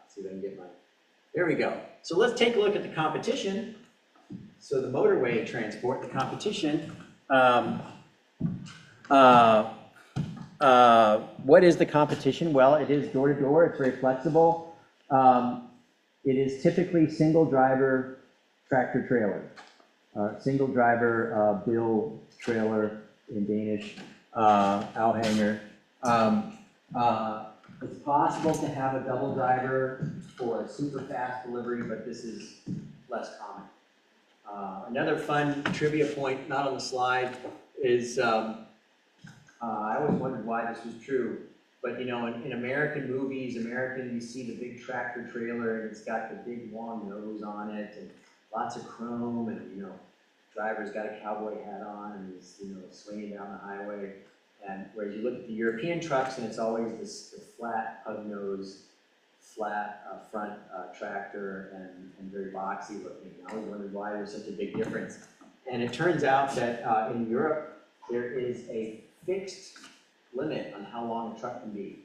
See if I can get my... There we go. So let's take a look at the competition. So the motorway transport, the competition. What is the competition? Well, it is door to door. It's very flexible. It is typically single driver tractor trailer, single driver bill trailer in Danish, afhanger. It's possible to have a double driver for a super fast delivery, but this is less common. Another fun trivia point, not on the slide, is I always wondered why this was true, but you know, in American movies, you see the big tractor trailer and it's got the big long nose on it and lots of chrome, and you know, driver's got a cowboy hat on and he's, you know, swinging down the highway. And whereas you look at the European trucks and it's always this flat pug nose, flat front tractor and very boxy looking. I always wondered why there's such a big difference. And it turns out that in Europe, there is a fixed limit on how long a truck can be.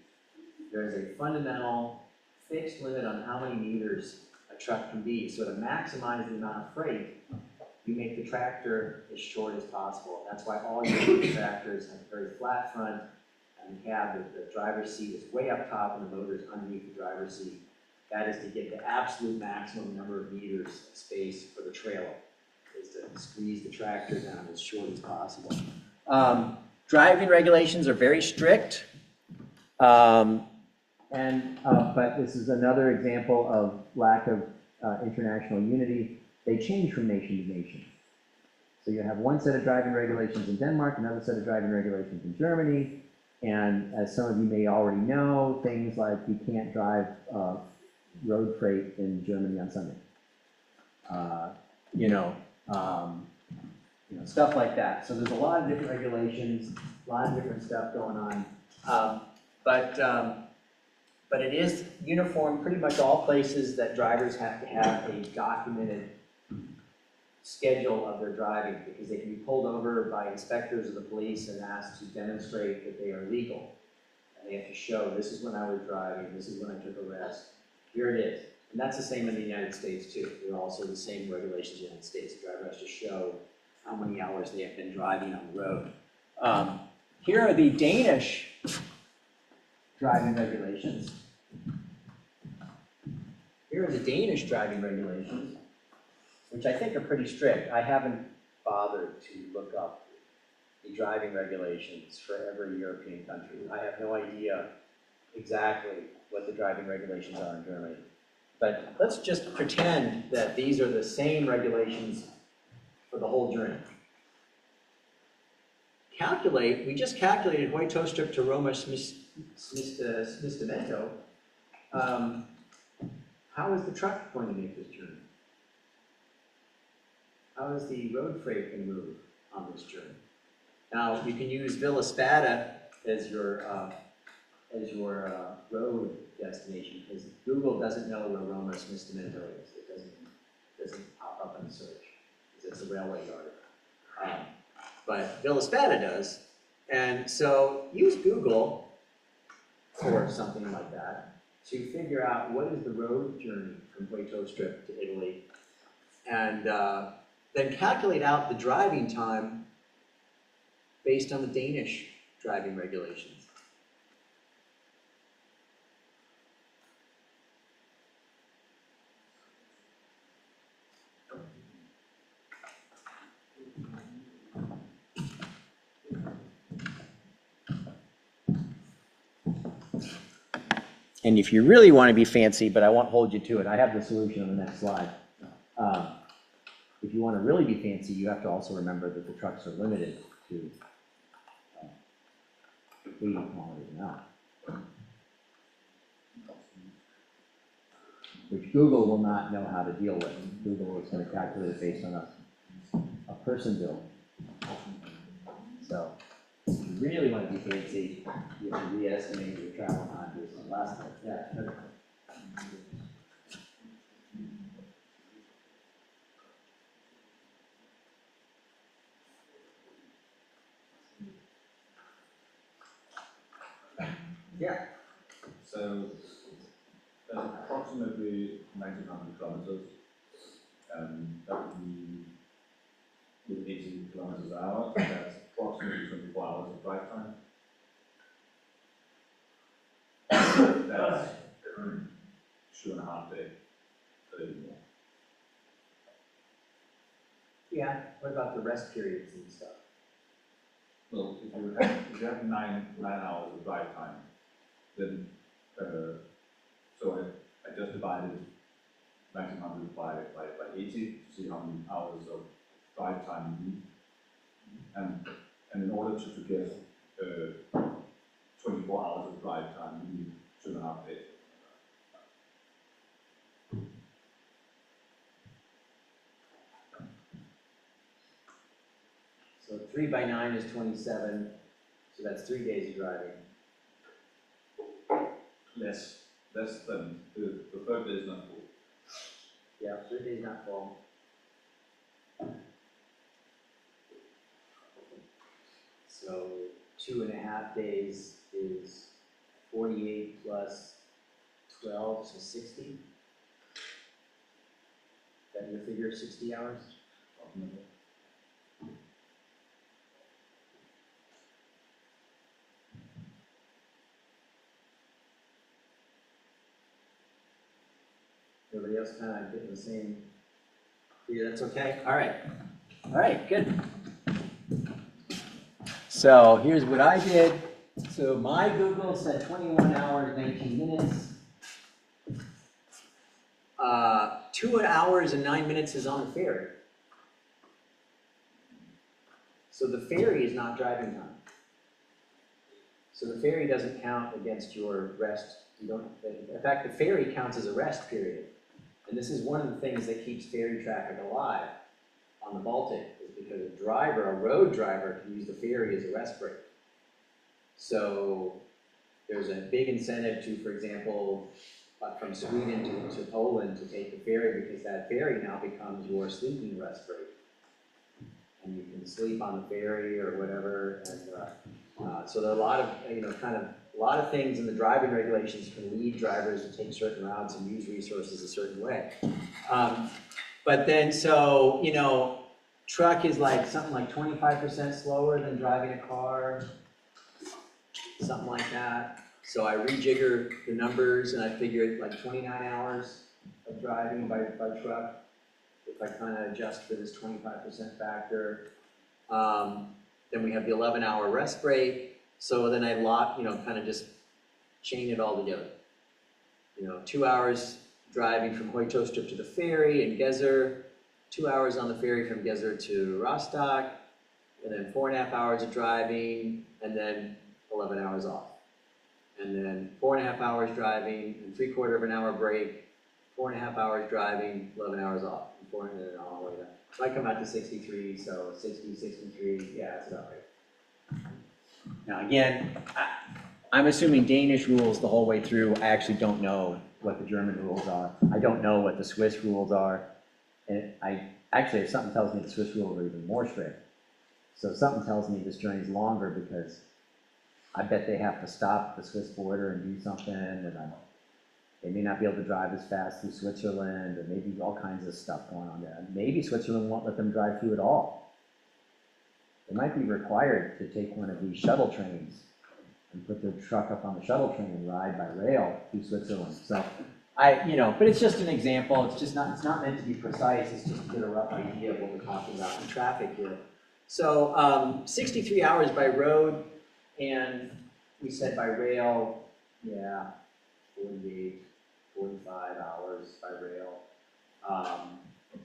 There is a fundamental fixed limit on how many meters a truck can be. So to maximize the amount of freight, you make the tractor as short as possible. That's why all European tractors have a very flat front, and the cab, the driver's seat is way up top and the motor is underneath the driver's seat. That is to get the absolute maximum number of meters of space for the trailer, is to squeeze the tractor down as short as possible. Driving regulations are very strict, but this is another example of lack of international unity. They change from nation to nation. So you have one set of driving regulations in Denmark, another set of driving regulations in Germany, and as some of you may already know, things like you can't drive road freight in Germany on Sunday. Stuff like that. So there's a lot of different regulations, a lot of different stuff going on. But it is uniform pretty much all places that drivers have to have a documented schedule of their driving, because they can be pulled over by inspectors of the police and asked to demonstrate that they are legal. And they have to show, this is when I was driving, this is when I took a rest. Here it is. And that's the same in the United States too. They're also the same regulations in the United States. The driver has to show how many hours they have been driving on the road. Here are the Danish driving regulations. Here are the Danish driving regulations, which I think are pretty strict. I haven't bothered to look up the driving regulations for every European country. I have no idea exactly what the driving regulations are in Germany. But let's just pretend that these are the same regulations for the whole journey. We just calculated Hoitostrup to Roma Smistamento. How is the truck going to make this journey? How is the road freight going to move on this journey? Now, you can use Villa Spada as your road destination, because Google doesn't know where Roma Smistamento is. It doesn't pop up in the search, because it's a railway yard. But Villa Spada does, and so use Google or something like that to figure out what is the road journey from Hoitostrup to Italy, and then calculate out the driving time based on the Danish driving regulations. And if you really want to be fancy, but I won't hold you to it, I have the solution on the next slide. If you want to really be fancy, you have to also remember that the trucks are limited to 80 kilometers an hour. Which Google will not know how to deal with. Google is going to calculate it based on a person bill. So, if you really want to be fancy, you have to re-estimate your travel time based on last time. Yeah. Yeah. So, approximately 1900 kilometers, that would be with 80 kilometers an hour, that's approximately 24 hours of drive time. That's 2.5 days, a little more. Yeah, what about the rest periods and stuff? Well, if you have nine hours of drive time, then, so I just divided 1900 by 80 to see how many hours of drive time you need. And in order to get 24 hours of drive time, you need 2.5 days. So 3 by 9 is 27, so that's 3 days of driving. Less than the third day is not full. Yeah, 3 days not full. So 2.5 days is 48 plus 12, so 60. Is that your figure, 60 hours? Ultimately. Everybody else kind of getting the same figure, that's okay? All right, good. So here's what I did. So my Google said 21 hours, 19 minutes. 2 hours and 9 minutes is on the ferry. So the ferry is not driving time. So the ferry doesn't count against your rest. You don't, in fact, the ferry counts as a rest period. And this is one of the things that keeps ferry traffic alive on the Baltic, is because a road driver, can use the ferry as a rest break. So there's a big incentive to, for example, from Sweden to Poland to take the ferry, because that ferry now becomes your sleeping rest break. And you can sleep on the ferry or whatever. And so there are a lot of, a lot of things in the driving regulations can lead drivers to take certain routes and use resources a certain way. But then, so, truck is like something like 25% slower than driving a car, something like that. So I rejigger the numbers and I figured like 29 hours of driving by truck, if I kind of adjust for this 25% factor. Then we have the 11-hour rest break. So then I kind of just chain it all together. 2 hours driving from Højtostrup to the ferry in Gedser, 2 hours on the ferry from Gedser to Rostock, and then 4.5 hours of driving, and then 11 hours off. And then 4.5 hours driving, and 3/4 of an hour break, 4.5 hours driving, 11 hours off, and then all the way down. So I come out to 63, so 60, 63, yeah, that's about right. Now again, I'm assuming Danish rules the whole way through. I actually don't know what the German rules are. I don't know what the Swiss rules are. And if something tells me the Swiss rules are even more strict. So something tells me this journey is longer because I bet they have to stop at the Swiss border and do something, and They may not be able to drive as fast through Switzerland, or maybe all kinds of stuff going on there. Maybe Switzerland won't let them drive through at all. They might be required to take one of these shuttle trains and put their truck up on the shuttle train and ride by rail through Switzerland. So but it's just an example. It's not meant to be precise. It's just to get a rough idea of what we're talking about in traffic here. So 63 hours by road, and we said by rail, 48, 45 hours by rail.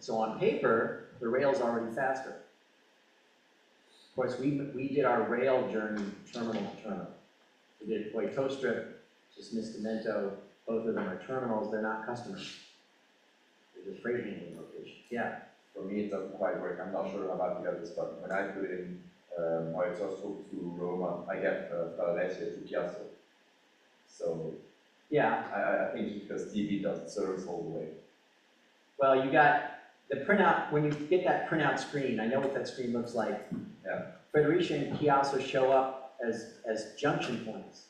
So on paper, the rail's already faster. Of course, we did our rail journey terminal to terminal. We did Poitostrip, Mistimento. Both of them are terminals. They're not customers. They're just freight handling locations. Yeah. For me, it doesn't quite work. I'm not sure about the others, but when I put in Moitostrop to Roma, I get Valencia to Chiasso. So Yeah. I think it's because TV doesn't service all the way. Well, you got the printout. When you get that printout screen, I know what that screen looks like. Yeah. Federicia and Chiasso show up as junction points.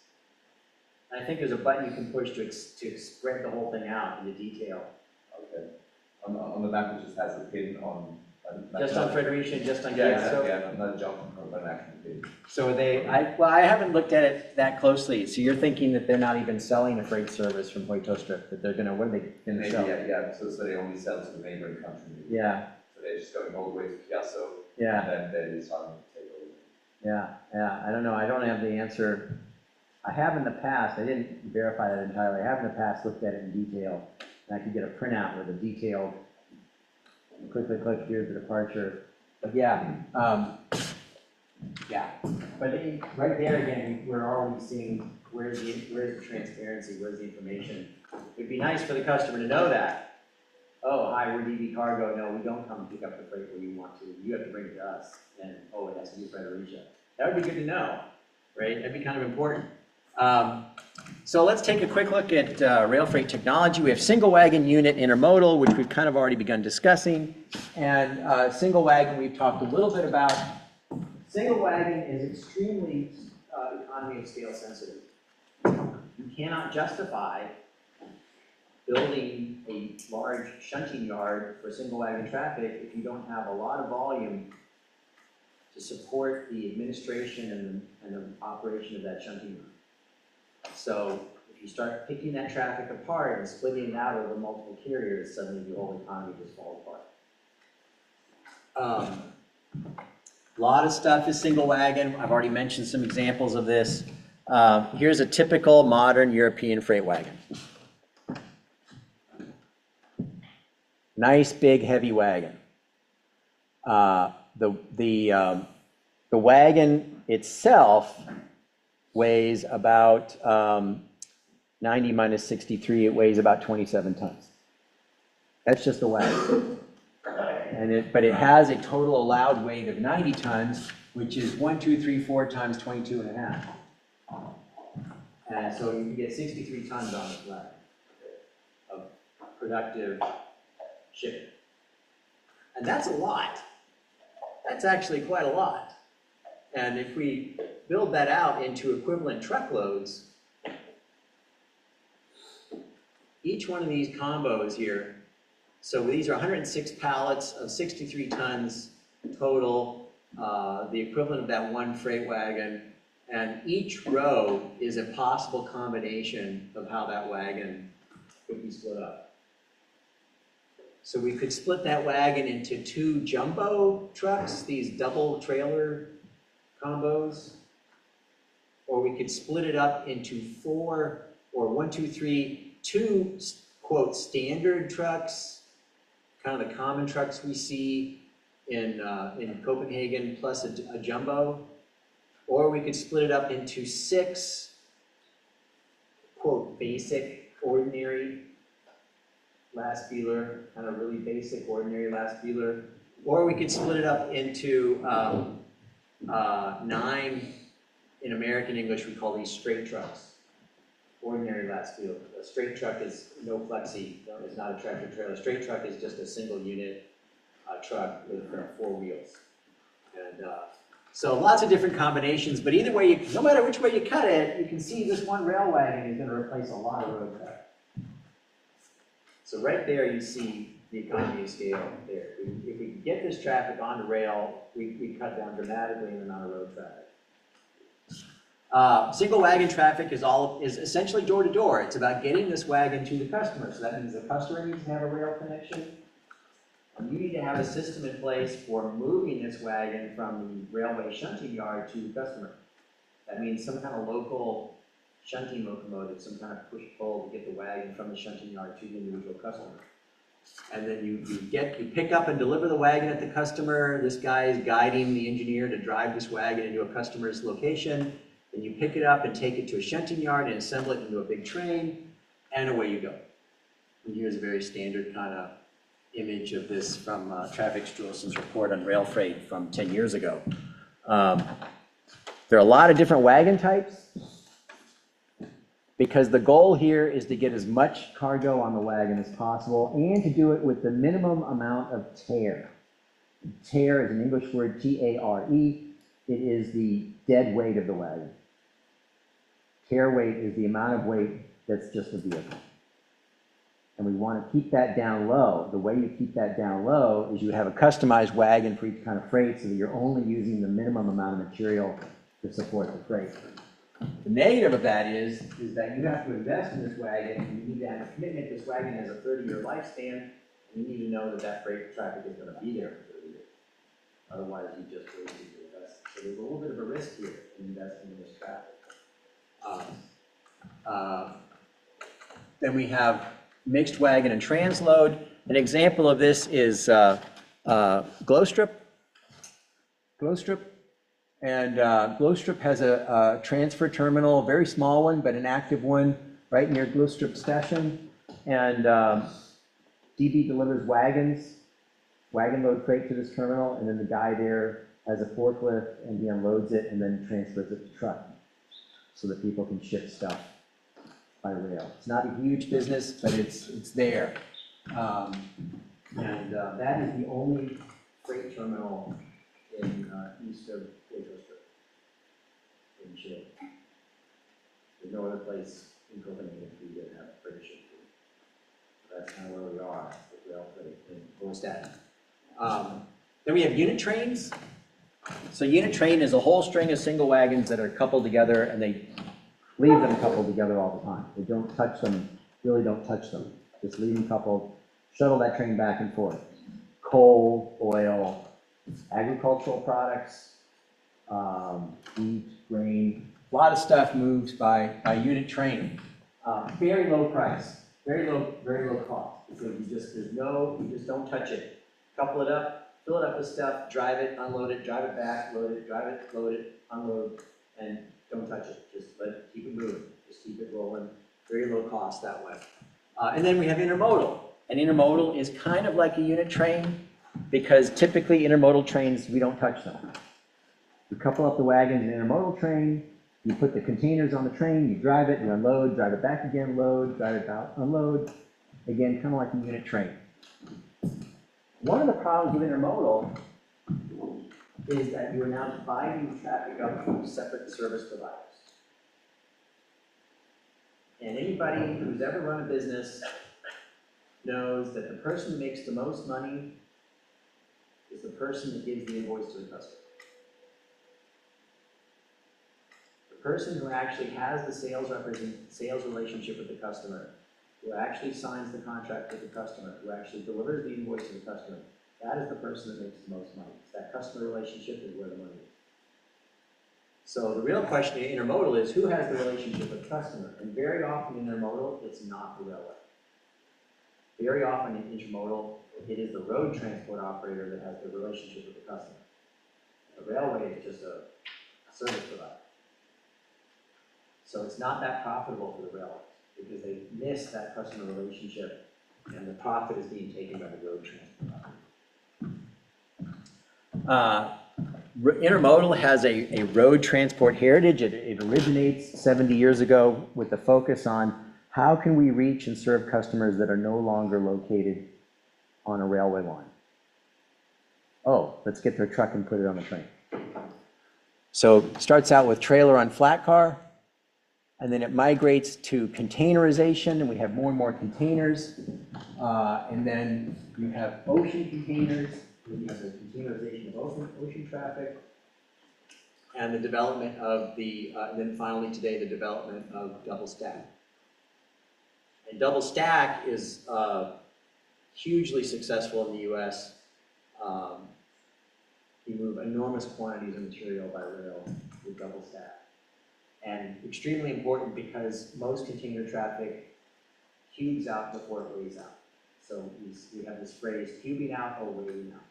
And I think there's a button you can push to spread the whole thing out into detail. Okay. On the map, it just has a pin on. Just on Federicia and just on Yeah, Chiasso. yeah, not jumping from an actual pin. So I haven't looked at it that closely. So you're thinking that they're not even selling a freight service from Poitostrip, that they're what are they gonna Maybe, sell? yeah, so they only sell to the neighboring country. Maybe. Yeah, So they're just going all the way to Chiasso. yeah, And then they decide to take over. yeah. I don't know. I don't have the answer. I have in the past, I didn't verify that entirely. I have in the past looked at it in detail, and I could get a printout with a detailed, click, here's the departure. But yeah. But right there again, we're already seeing where's the transparency, where's the information. It'd be nice for the customer to know that. Oh, hi, we're DB Cargo. No, we don't come pick up the freight where you want to. You have to bring it to us. And it has to be Federicia. That would be good to know, right? That'd be kind of important. So let's take a quick look at rail freight technology. We have single wagon unit intermodal, which we've kind of already begun discussing. And single wagon, we've talked a little bit about. Single wagon is extremely economy of scale sensitive. You cannot justify building a large shunting yard for single wagon traffic if you don't have a lot of volume to support the administration and the operation of that shunting yard. So if you start picking that traffic apart and splitting it out over multiple carriers, suddenly the whole economy just falls apart. A lot of stuff is single wagon. I've already mentioned some examples of this. Here's a typical modern European freight wagon. Nice, big, heavy wagon. The wagon itself weighs about 90 minus 63. It weighs about 27 tons. That's just the wagon. But it has a total allowed weight of 90 tons, which is 1, 2, 3, 4 times 22 and a half. And so you can get 63 tons on this wagon of productive shipping. And that's a lot. That's actually quite a lot. And if we build that out into equivalent truckloads, each one of these combos here, so these are 106 pallets of 63 tons total, the equivalent of that one freight wagon, and each row is a possible combination of how that wagon could be split up. So we could split that wagon into 2 jumbo trucks, these double trailer combos, or we could split it up into 4 or 1, 2, 3, 2 quote standard trucks, kind of the common trucks we see in Copenhagen, plus a jumbo, or we could split it up into 6 quote basic ordinary last feeler, kind of really basic ordinary last feeler, or we could split it up into 9, in American English we call these straight trucks, ordinary last feeler. A straight truck is no flexi, it's not a tractor trailer. A straight truck is just a single unit truck with 4 wheels. And so lots of different combinations, but either way, no matter which way you cut it, you can see this one rail wagon is going to replace a lot of road traffic. So right there, you see the economy of scale there. If we can get this traffic onto rail, we cut down dramatically in the amount of road traffic. Single wagon traffic is essentially door to door. It's about getting this wagon to the customer. So that means the customer needs to have a rail connection. And you need to have a system in place for moving this wagon from the railway shunting yard to the customer. That means some kind of local shunting locomotive, some kind of push-pull to get the wagon from the shunting yard to the individual customer. And then you pick up and deliver the wagon at the customer. This guy is guiding the engineer to drive this wagon into a customer's location. Then you pick it up and take it to a shunting yard and assemble it into a big train, and away you go. And here's a very standard kind of image of this from Traffic Struelsen's report on rail freight from 10 years ago. There are a lot of different wagon types because the goal here is to get as much cargo on the wagon as possible and to do it with the minimum amount of tear. Tear is an English word, T-A-R-E. It is the dead weight of the wagon. Tear weight is the amount of weight that's just a vehicle. And we want to keep that down low. The way you keep that down low is you have a customized wagon for each kind of freight so that you're only using the minimum amount of material to support the freight. The negative of that is that you have to invest in this wagon, and you need to have a commitment. This wagon has a 30-year lifespan, and you need to know that that freight traffic is going to be there for 30 years. Otherwise, you just wasted your investment. So there's a little bit of a risk here in investing in this traffic. Then we have mixed wagon and transload. An example of this is Glostrip. And Glostrip has a transfer terminal, a very small one, but an active one right near Glostrip Station. And DB delivers wagon load freight to this terminal, and then the guy there has a forklift and he unloads it and then transfers it to truck so that people can ship stuff by rail. It's not a huge business, but it's there. That is the only freight terminal in east of Glostrip in Chile. There's no other place in Copenhagen for you to have freight shipping. So that's kind of where we are with rail freight in Goldstadt. Then we have unit trains. So unit train is a whole string of single wagons that are coupled together, and they leave them coupled together all the time. They don't touch them, really don't touch them. Just leave them coupled, shuttle that train back and forth. Coal, oil, agricultural products, wheat, grain, a lot of stuff moves by unit train. Very low price, very low cost. So you just don't touch it. Couple it up, fill it up with stuff, drive it, unload it, drive it back, load it, drive it, load it, unload, and don't touch it. Just keep it moving, just keep it rolling. Very low cost that way. And then we have intermodal. And intermodal is kind of like a unit train because typically intermodal trains, we don't touch them. You couple up the wagons in an intermodal train, you put the containers on the train, you drive it, you unload, drive it back again, load, drive it out, unload. Again, kind of like a unit train. One of the problems with intermodal is that you are now dividing traffic up from separate service providers. And anybody who's ever run a business knows that the person who makes the most money is the person that gives the invoice to the customer. The person who actually has the sales relationship with the customer, who actually signs the contract with the customer, who actually delivers the invoice to the customer, that is the person that makes the most money. It's that customer relationship is where the money is. So the real question in intermodal is who has the relationship with the customer? And very often in intermodal, it's not the railway. Very often in intermodal, it is the road transport operator that has the relationship with the customer. The railway is just a service provider. So it's not that profitable for the railways because they miss that customer relationship and the profit is being taken by the road transport operator. Intermodal has a road transport heritage. It originates 70 years ago with the focus on how can we reach and serve customers that are no longer located on a railway line. Oh, let's get their truck and put it on the train. So it starts out with trailer on flat car, and then it migrates to containerization, and we have more and more containers. And then you have ocean containers, you have the containerization of ocean traffic, and the development of and then finally today, the development of double stack. And double stack is hugely successful in the US. You move enormous quantities of material by rail with double stack. And extremely important because most container traffic cubes out before it weighs out. So we have this phrase, cubing out or weighing out.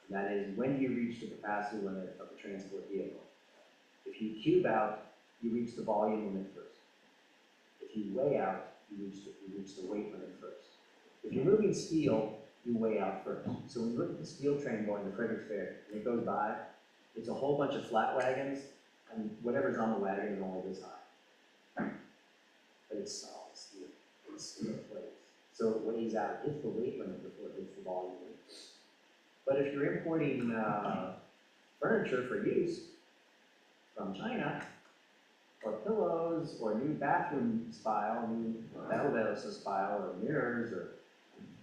And that is, when do you reach the capacity limit of a transport vehicle? If you cube out, you reach the volume limit first. If you weigh out, you reach the weight limit first. If you're moving steel, you weigh out first. So when you look at the steel train going to Fredericksburg, and it goes by, it's a whole bunch of flat wagons, and whatever's on the wagon is only this high. But it's solid steel. It's steel plates. So it weighs out, it hits the weight limit before it hits the volume limit. But if you're importing furniture for use from China, or pillows, or new bathroom spile, new Belleville spile, or mirrors, or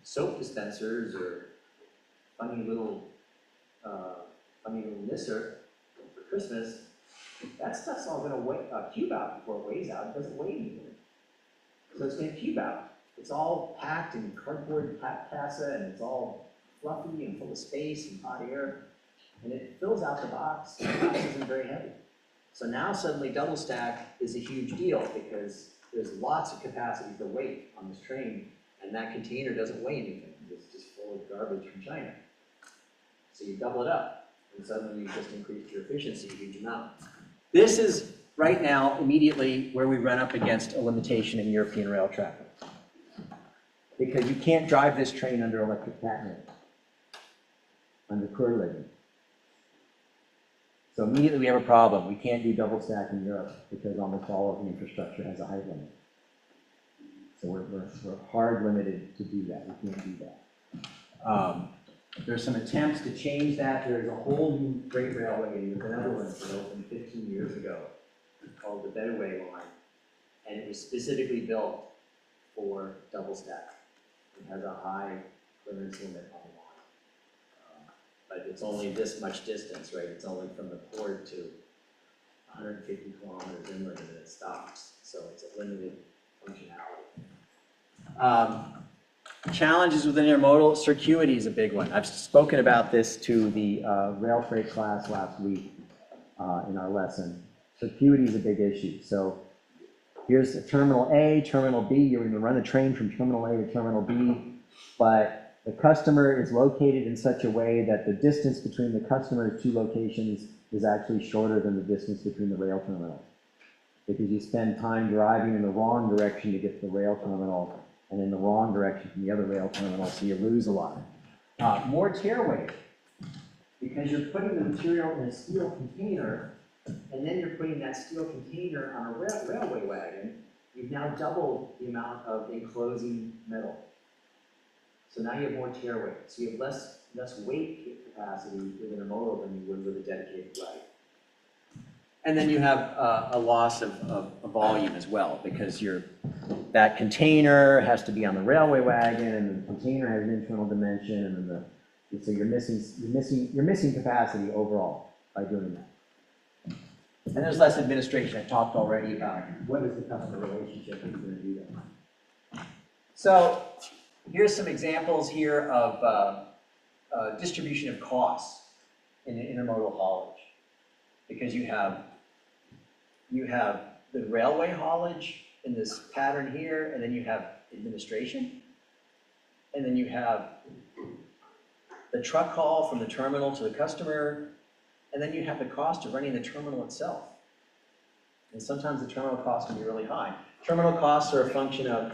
soap dispensers, or funny little nisser for Christmas, that stuff's all going to cube out before it weighs out. It doesn't weigh anything. So it's going to cube out. It's all packed in cardboard cassa, and it's all fluffy and full of space and hot air, and it fills out the box, and the box isn't very heavy. So now suddenly double stack is a huge deal because there's lots of capacity for weight on this train, and that container doesn't weigh anything. It's just full of garbage from China. So you double it up, and suddenly you just increased your efficiency a huge amount. This is right now immediately where we run up against a limitation in European rail traffic. Because you can't drive this train under electric catenary, under curling. So immediately we have a problem. We can't do double stack in Europe because almost all of the infrastructure has a height limit. So we're hard limited to do that. We can't do that. There's some attempts to change that. There's a whole new freight railway in the Netherlands that opened 15 years ago called the Betterway line. And it was specifically built for double stack. It has a high clearance limit on the line. But it's only this much distance, right? It's only from the port to 150 kilometers inland and then it stops. So it's a limited functionality. Challenges with intermodal, circuity is a big one. I've spoken about this to the rail freight class last week in our lesson. Circuity is a big issue. So here's a terminal A, terminal B. You're going to run a train from terminal A to terminal B, but the customer is located in such a way that the distance between the customer's two locations is actually shorter than the distance between the rail terminals. Because you spend time driving in the wrong direction to get to the rail terminal and in the wrong direction from the other rail terminal, so you lose a lot. More tear weight, because you're putting the material in a steel container, and then you're putting that steel container on a railway wagon. You've now doubled the amount of enclosing metal. So now you have more tear weight. So you have less weight capacity with an intermodal than you would with a dedicated wagon. And then you have a loss of volume as well, because that container has to be on the railway wagon, and the container has an internal dimension, and then so you're missing capacity overall by doing that. And there's less administration. I talked already about what is the customer relationship if you're going to do that. So here's some examples here of distribution of costs in intermodal haulage, because you have the railway haulage in this pattern here, and then you have administration, and then you have the truck haul from the terminal to the customer, and then you have the cost of running the terminal itself. And sometimes the terminal costs can be really high. Terminal costs are a function of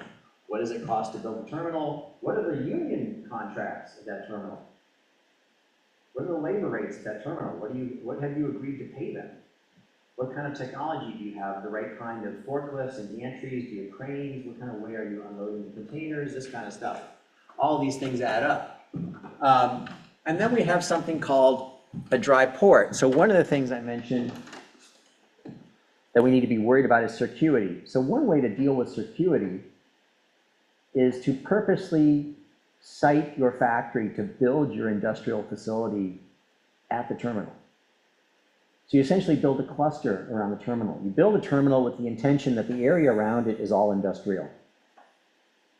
what does it cost to build a terminal? What are the union contracts at that terminal? What are the labor rates at that terminal? What have you agreed to pay them? What kind of technology do you have? The right kind of forklifts and gantries? Do you have cranes? What kind of way are you unloading the containers? This kind of stuff. All these things add up. And then we have something called a dry port. So one of the things I mentioned that we need to be worried about is circuity. So one way to deal with circuity is to purposely site your factory to build your industrial facility at the terminal. So you essentially build a cluster around the terminal. You build a terminal with the intention that the area around it is all industrial,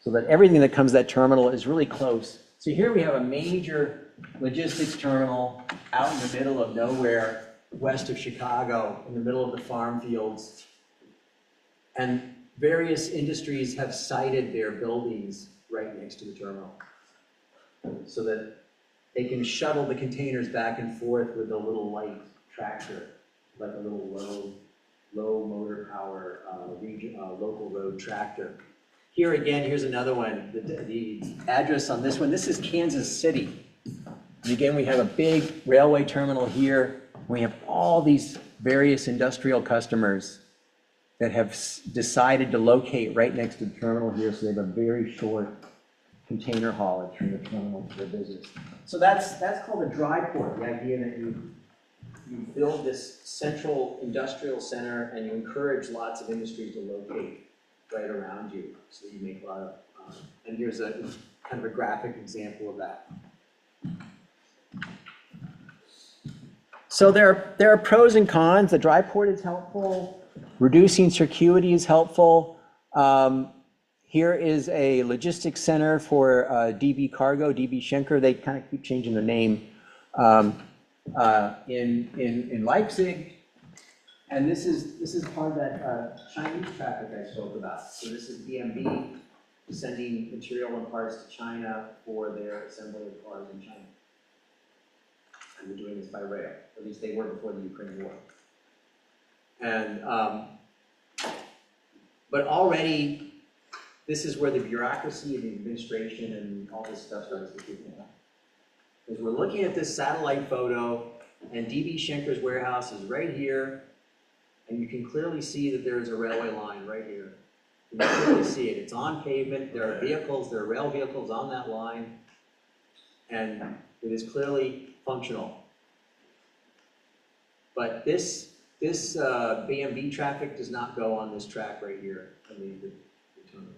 so that everything that comes to that terminal is really close. So here we have a major logistics terminal out in the middle of nowhere, west of Chicago, in the middle of the farm fields. And various industries have sited their buildings right next to the terminal, so that they can shuttle the containers back and forth with a little light tractor, like a little low motor power local road tractor. Here again, here's another one. The address on this one, this is Kansas City. And again, we have a big railway terminal here. We have all these various industrial customers that have decided to locate right next to the terminal here, so they have a very short container haulage from the terminal to their business. So that's called a dry port, the idea that you build this central industrial center and you encourage lots of industries to locate right around you, so you make a lot of, and here's a kind of a graphic example of that. So there are pros and cons. The dry port is helpful. Reducing circuity is helpful. Here is a logistics center for DB Cargo, DB Schenker. They kind of keep changing their name in Leipzig. And this is part of that Chinese traffic I spoke about. So this is BMB sending material and parts to China for their assembly of cars in China. And they're doing this by rail. At least they were before the Ukraine war. And but already, this is where the bureaucracy and the administration and all this stuff starts to kick in. Because we're looking at this satellite photo, and DB Schenker's warehouse is right here, and you can clearly see that there is a railway line right here. You can clearly see it. It's on pavement. There are vehicles, there are rail vehicles on that line, and it is clearly functional. But this BMB traffic does not go on this track right here. I mean, the terminal.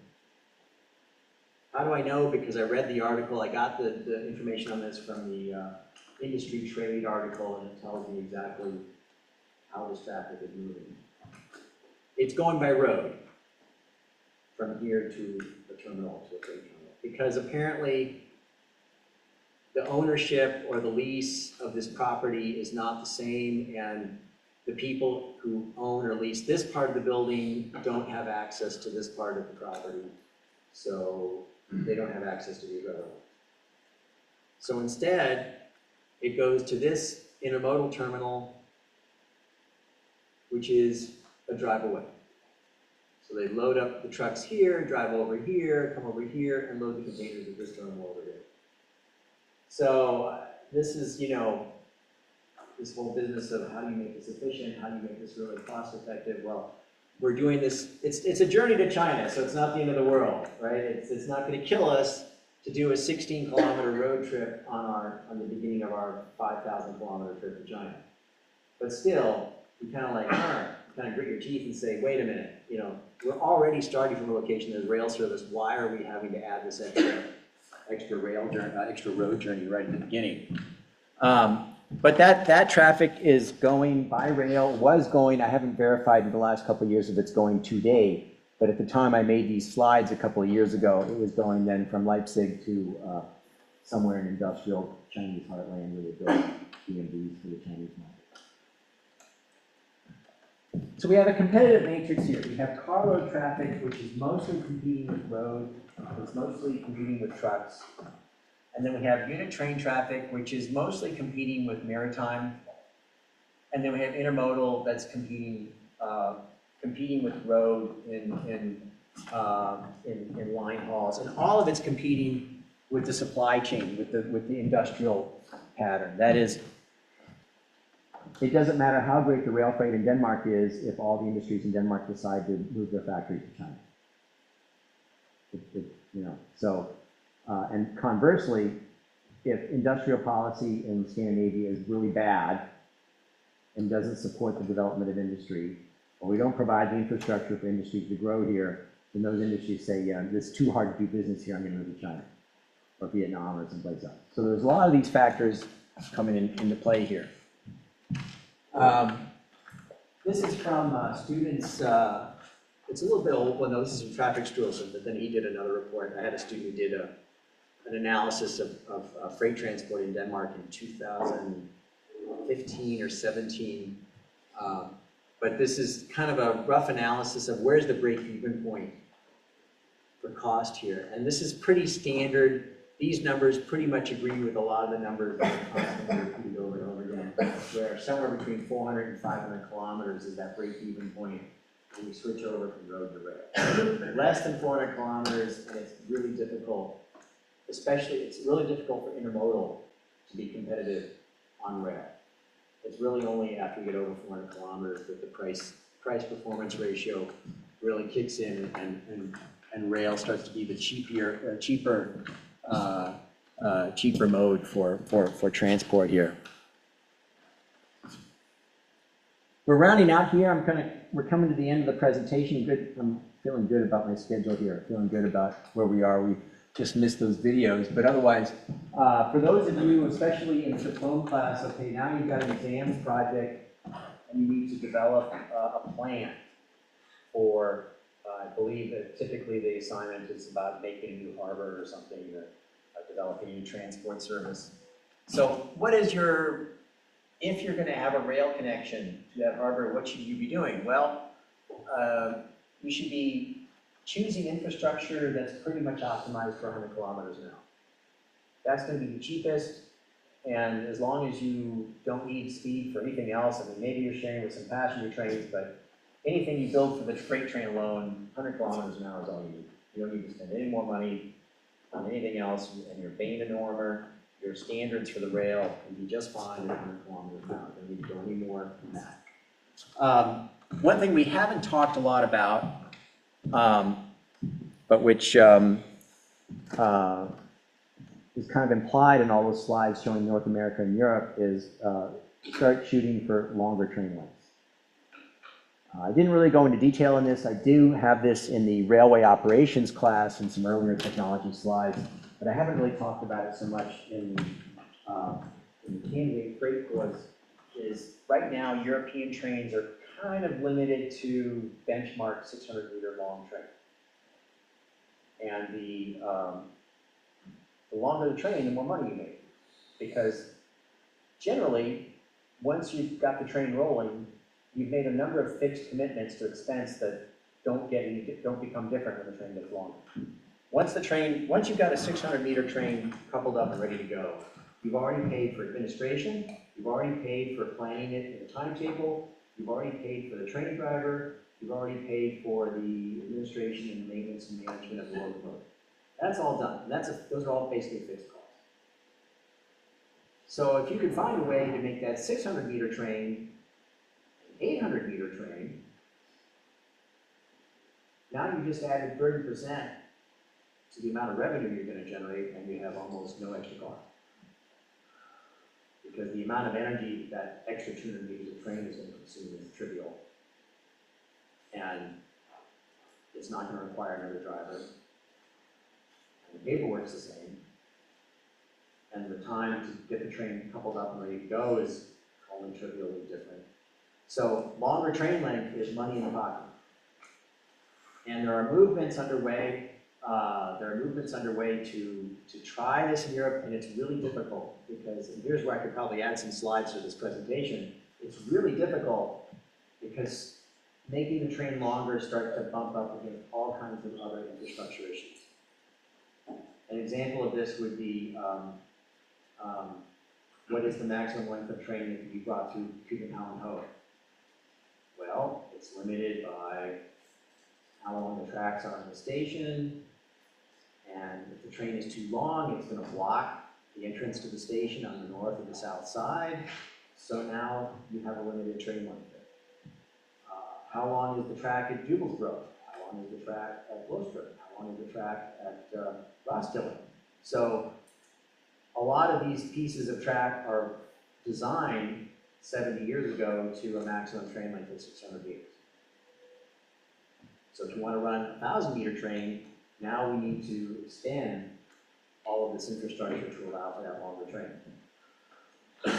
How do I know? Because I read the article. I got the information on this from the industry trade article, and it tells me exactly how this traffic is moving. It's going by road from here to the terminal, to a freight terminal, because apparently the ownership or the lease of this property is not the same, and the people who own or lease this part of the building don't have access to this part of the property, so they don't have access to the railroad. So instead, it goes to this intermodal terminal, which is a drive away. So they load up the trucks here, drive over here, come over here, and load the containers at this terminal over here. So this is, you know, this whole business of how do you make this efficient, how do you make this really cost effective? Well, we're doing this, it's a journey to China, so it's not the end of the world, right? It's not going to kill us to do a 16-kilometer road trip on the beginning of our 5,000-kilometer trip to China. But still, you kind of like, you kind of grit your teeth and say, wait a minute, you know, we're already starting from a location, there's rail service, why are we having to add this extra road journey right at the beginning? But that traffic is going by rail, was going, I haven't verified in the last couple of years if it's going today, but at the time I made these slides a couple of years ago, it was going then from Leipzig to somewhere in industrial Chinese heartland where they built B&Bs for the Chinese market. So we have a competitive matrix here. We have carload traffic, which is mostly competing with road, it's mostly competing with trucks. And then we have unit train traffic, which is mostly competing with maritime. And then we have intermodal that's competing with road in line hauls. And all of it's competing with the supply chain, with the industrial pattern. That is, it doesn't matter how great the rail freight in Denmark is if all the industries in Denmark decide to move their factories to China. You know, so. And conversely, if industrial policy in Scandinavia is really bad and doesn't support the development of industry, or we don't provide the infrastructure for industries to grow here, then those industries say, yeah, it's too hard to do business here, I'm gonna move to China, or Vietnam, or someplace else. So there's a lot of these factors coming into play here. This is from students, it's a little bit old, well, no, this is from Traffic Strulson, but then he did another report. I had a student who did an analysis of freight transport in Denmark in 2015 or 17. But this is kind of a rough analysis of where's the break-even point for cost here. And this is pretty standard. These numbers pretty much agree with a lot of the numbers that are constantly repeated over and over again, where somewhere between 400 and 500 kilometers is that break-even point when we switch over from road to rail. Less than 400 kilometers, and it's really difficult, especially, it's really difficult for intermodal to be competitive on rail. It's really only after you get over 400 kilometers that the price-performance ratio really kicks in and rail starts to be the cheaper mode for transport here. We're rounding out here. We're coming to the end of the presentation. Good. I'm feeling good about my schedule here. Feeling good about where we are. We just missed those videos, but otherwise, for those of you, especially in the diploma class, okay, now you've got an exams project and you need to develop a plan for, I believe that typically the assignment is about making a new harbor or something, developing a new transport service. So what is if you're going to have a rail connection to that harbor, what should you be doing? Well, you should be choosing infrastructure that's pretty much optimized for 100 kilometers an hour. That's going to be the cheapest, and as long as you don't need speed for anything else, I mean, maybe you're sharing with some passenger trains, but anything you build for the freight train alone, 100 kilometers an hour is all you need. You don't need to spend any more money on anything else, and your Bain and Normer, your standards for the rail can be just fine at 100 kilometers an hour. You don't need to go any more than that. One thing we haven't talked a lot about, but which is kind of implied in all those slides showing North America and Europe, is start shooting for longer train lengths. I didn't really go into detail on this. I do have this in the railway operations class and some earlier technology slides, but I haven't really talked about it so much in the candidate freight course. Is right now European trains are kind of limited to benchmark 600-meter long train. And the longer the train, the more money you make. Because generally, once you've got the train rolling, you've made a number of fixed commitments to expense that don't become different when the train gets longer. Once you've got a 600-meter train coupled up and ready to go, you've already paid for administration, you've already paid for planning it in a timetable, you've already paid for the train driver, you've already paid for the administration and maintenance and management of the locomotive. That's all done. And those are all basically fixed costs. So if you could find a way to make that 600-meter train an 800-meter train, now you just added 30% to the amount of revenue you're going to generate, and you have almost no extra cost. Because the amount of energy that extra 200 meters of train is going to consume is trivial. And it's not going to require another driver. And the paperwork's the same. And the time to get the train coupled up and ready to go is only trivially different. So longer train length is money in the pocket. And there are movements underway. To try this in Europe, and it's really difficult because, and here's where I could probably add some slides to this presentation. It's really difficult because making the train longer starts to bump up against all kinds of other infrastructure issues. An example of this would be what is the maximum length of train that can be brought through Copenhagen? Well, it's limited by how long the tracks are in the station, and if the train is too long, it's going to block the entrance to the station on the north or the south side. So now you have a limited train length there. How long is the track at Jubelsbro? How long is the track at Glostrup? How long is the track at Roskilde? So a lot of these pieces of track are designed 70 years ago to a maximum train length of 600 meters. So if you want to run a 1,000-meter train, now we need to expand all of this infrastructure to allow for that longer train.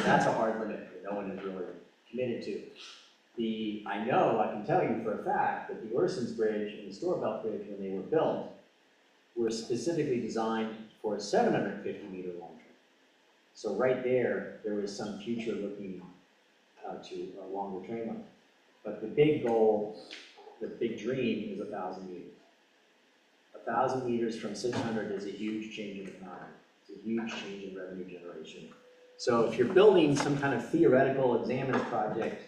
That's a hard limit that no one is really committed to. I know, I can tell you for a fact that the Orsons Bridge and the Storebelt Bridge, when they were built, were specifically designed for a 750-meter long train. So right there was some future looking to a longer train length. But the big goal, the big dream is 1,000 meters. 1,000 meters from 600 is a huge change in economy. It's a huge change in revenue generation. So if you're building some kind of theoretical examines project,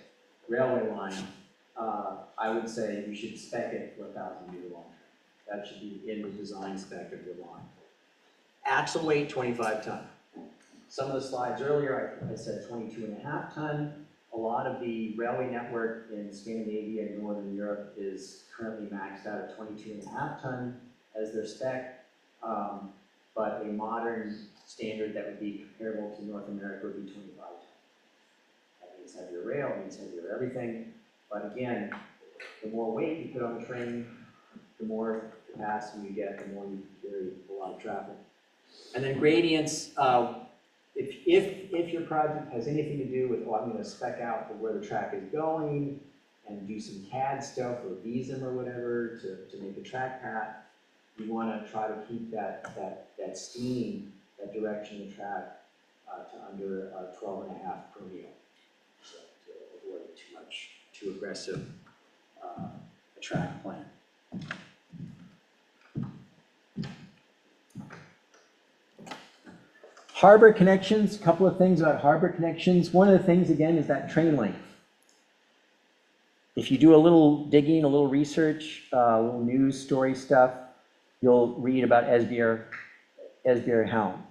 railway line, I would say you should spec it for 1,000-meter long. That should be in the design spec of your line. Axle weight, 25 ton. Some of the slides earlier, I said 22.5 ton. A lot of the railway network in Scandinavia and Northern Europe is currently maxed out at 22.5 ton as their spec, but a modern standard that would be comparable to North America would be 25 ton. That means heavier rail, it means heavier everything, but again, the more weight you put on the train, the more capacity you get, the more you carry a lot of traffic. And then gradients, if your project has anything to do with, well, I'm going to spec out where the track is going and do some CAD stuff or Vism or whatever to make a track path, you want to try to keep that steam, that direction of the track to under 12.5 per meal. So to avoid too aggressive a track plan. Harbor connections, a couple of things about harbor connections. One of the things, again, is that train length. If you do a little digging, a little research, a little news story stuff, you'll read about Esbjerg Helm.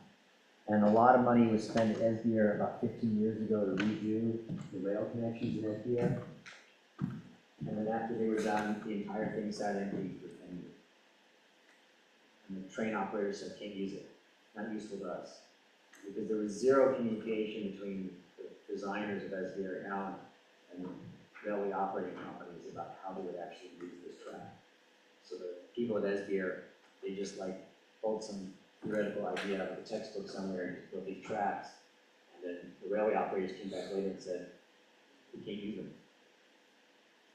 And a lot of money was spent at Esbjerg about 15 years ago to redo the rail connections in Esbjerg. And then after they were done, the entire thing sat empty for 10 years. And the train operators said, can't use it, not useful to us. Because there was zero communication between the designers of Esbjerg Helm and railway operating companies about how they would actually use this track. So the people at Esbjerg, they just like pulled some theoretical idea out of a textbook somewhere and just built these tracks. And then the railway operators came back later and said, we can't use them.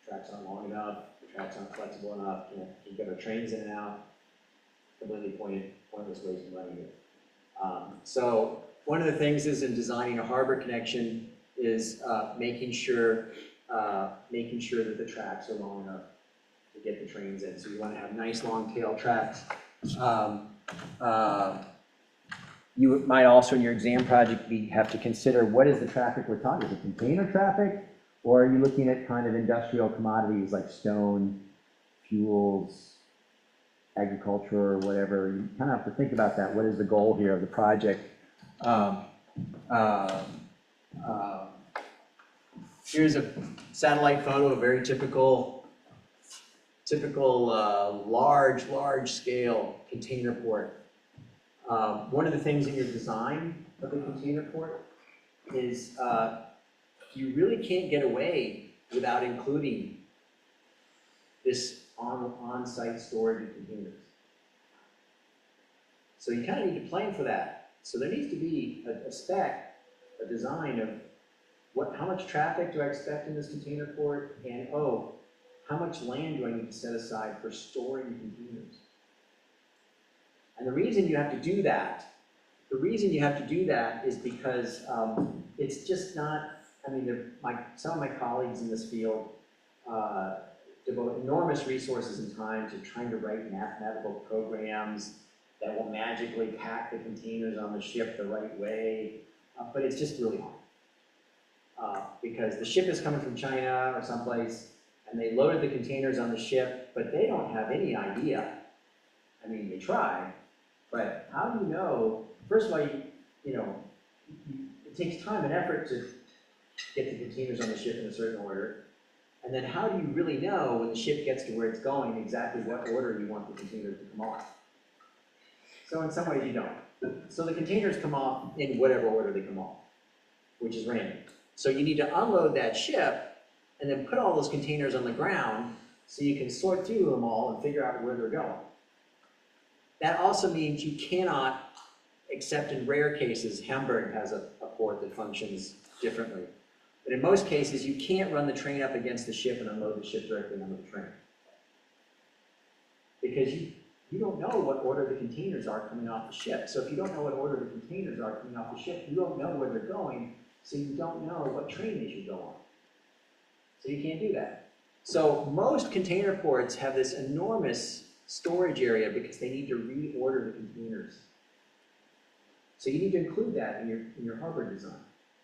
The tracks aren't long enough, the tracks aren't flexible enough, can't get our trains in and out. Completely pointless ways of running it. So one of the things is in designing a harbor connection is making sure that the tracks are long enough to get the trains in. So you want to have nice long tail tracks. You might also in your exam project have to consider what is the traffic we're talking. Is it container traffic, or are you looking at kind of industrial commodities like stone, fuels, agriculture, or whatever? You kind of have to think about that. What is the goal here of the project? Here's a satellite photo, a very typical large scale container port. One of the things in your design of the container port is you really can't get away without including this on-site storage of containers. So you kind of need to plan for that. So there needs to be a spec, a design of how much traffic do I expect in this container port, and how much land do I need to set aside for storing containers? And the reason you have to do that is because it's just not, I mean, some of my colleagues in this field devote enormous resources and time to trying to write mathematical programs that will magically pack the containers on the ship the right way, but it's just really hard. Because the ship is coming from China or someplace, and they loaded the containers on the ship, but they don't have any idea. I mean, they try, but how do you know? First of all, it takes time and effort to get the containers on the ship in a certain order. And then how do you really know when the ship gets to where it's going exactly what order you want the containers to come off? So in some ways you don't. So the containers come off in whatever order they come off, which is random. So you need to unload that ship and then put all those containers on the ground so you can sort through them all and figure out where they're going. That also means you cannot, except in rare cases, Hamburg has a port that functions differently. But in most cases, you can't run the train up against the ship and unload the ship directly onto the train. Because you don't know what order the containers are coming off the ship. So if you don't know what order the containers are coming off the ship, you don't know where they're going, so you don't know what train they should go on. So you can't do that. So most container ports have this enormous storage area because they need to reorder the containers. So you need to include that in your harbor design.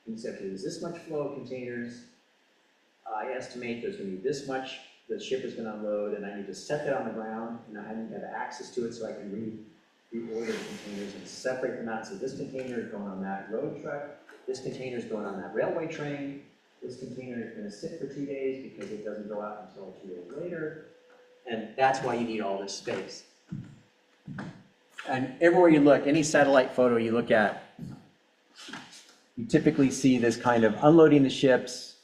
You say, okay, there's this much flow of containers. I estimate there's going to be this much the ship is going to unload, and I need to set that on the ground, and I need to have access to it so I can reorder the containers and separate them out. So this container is going on that road truck, this container is going on that railway train, this container is going to sit for 2 days because it doesn't go out until 2 days later, and that's why you need all this space. And everywhere you look, any satellite photo you look at, you typically see this kind of unloading the ships,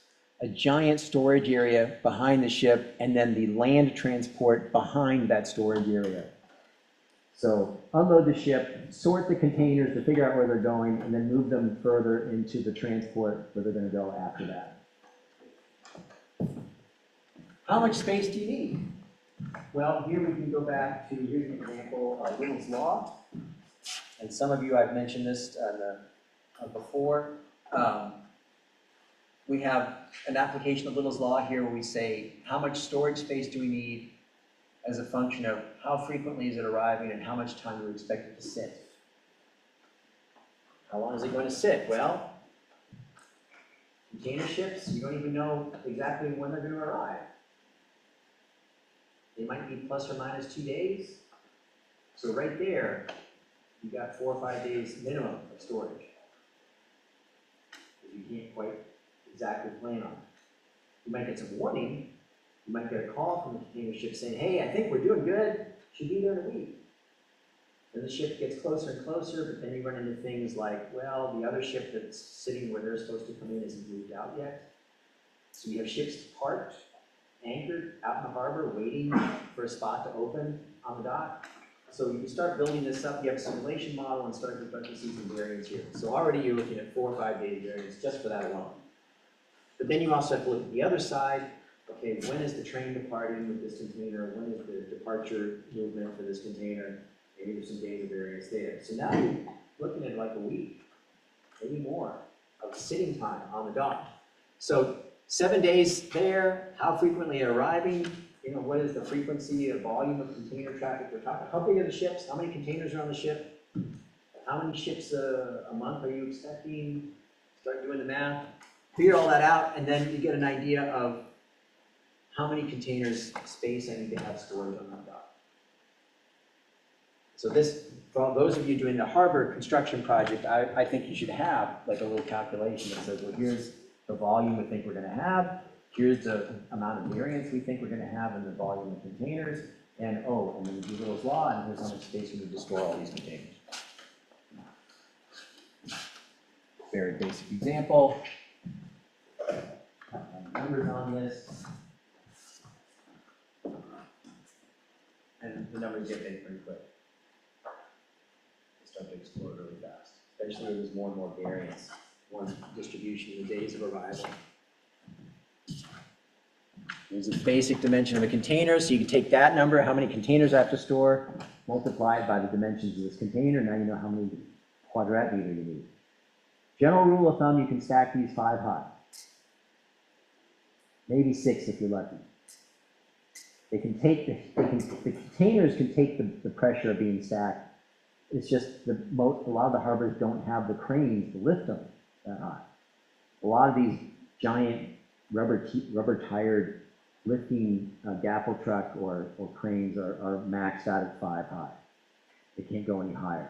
a giant storage area behind the ship, and then the land transport behind that storage area. So unload the ship, sort the containers to figure out where they're going, and then move them further into the transport where they're going to go after that. How much space do you need? Well, here we can go back to, here's an example of Little's Law. And some of you, I've mentioned this before. We have an application of Little's Law here where we say, how much storage space do we need as a function of how frequently is it arriving and how much time do we expect it to sit? How long is it going to sit? Well, container ships, you don't even know exactly when they're going to arrive. They might be plus or minus 2 days. So right there, you got 4 or 5 days minimum of storage. You can't quite exactly plan on it. You might get some warning. You might get a call from the container ship saying, hey, I think we're doing good. Should be there in a week. Then the ship gets closer and closer, but then you run into things like, well, the other ship that's sitting where they're supposed to come in isn't moved out yet. So you have ships parked, anchored out in the harbor, waiting for a spot to open on the dock. So you can start building this up, you have a simulation model and start to see some variance here. So already you're looking at 4 or 5 day variance just for that alone. But then you also have to look at the other side. Okay, when is the train departing with this container? When is the departure movement for this container? Maybe there's some days of variance there. So now you're looking at like a week, maybe more, of sitting time on the dock. So 7 days there, how frequently are arriving? You know, what is the frequency of volume of container traffic we're talking? How big are the ships? How many containers are on the ship? How many ships a month are you expecting? Start doing the math. Figure all that out, and then you get an idea of how many containers space I need to have stored on that dock. So this, for those of you doing the harbor construction project, I think you should have like a little calculation that says, well, here's the volume we think we're going to have. Here's the amount of variance we think we're going to have in the volume of containers. And oh, and then do Little's Law, and here's how much space we need to store all these containers. Very basic example. Numbers on this. And the numbers get big pretty quick. They start to explode really fast, especially when there's more and more variance, more distribution in the days of arrival. There's a basic dimension of a container, so you can take that number, how many containers I have to store, multiply it by the dimensions of this container, now you know how many quadrat meter you need. General rule of thumb, you can stack these 5 high. Maybe 6 if you're lucky. They can take the containers can take the pressure of being stacked. It's just a lot of the harbors don't have the cranes to lift them that high. A lot of these giant rubber tired lifting gaffle truck or cranes are maxed out at 5 high. They can't go any higher.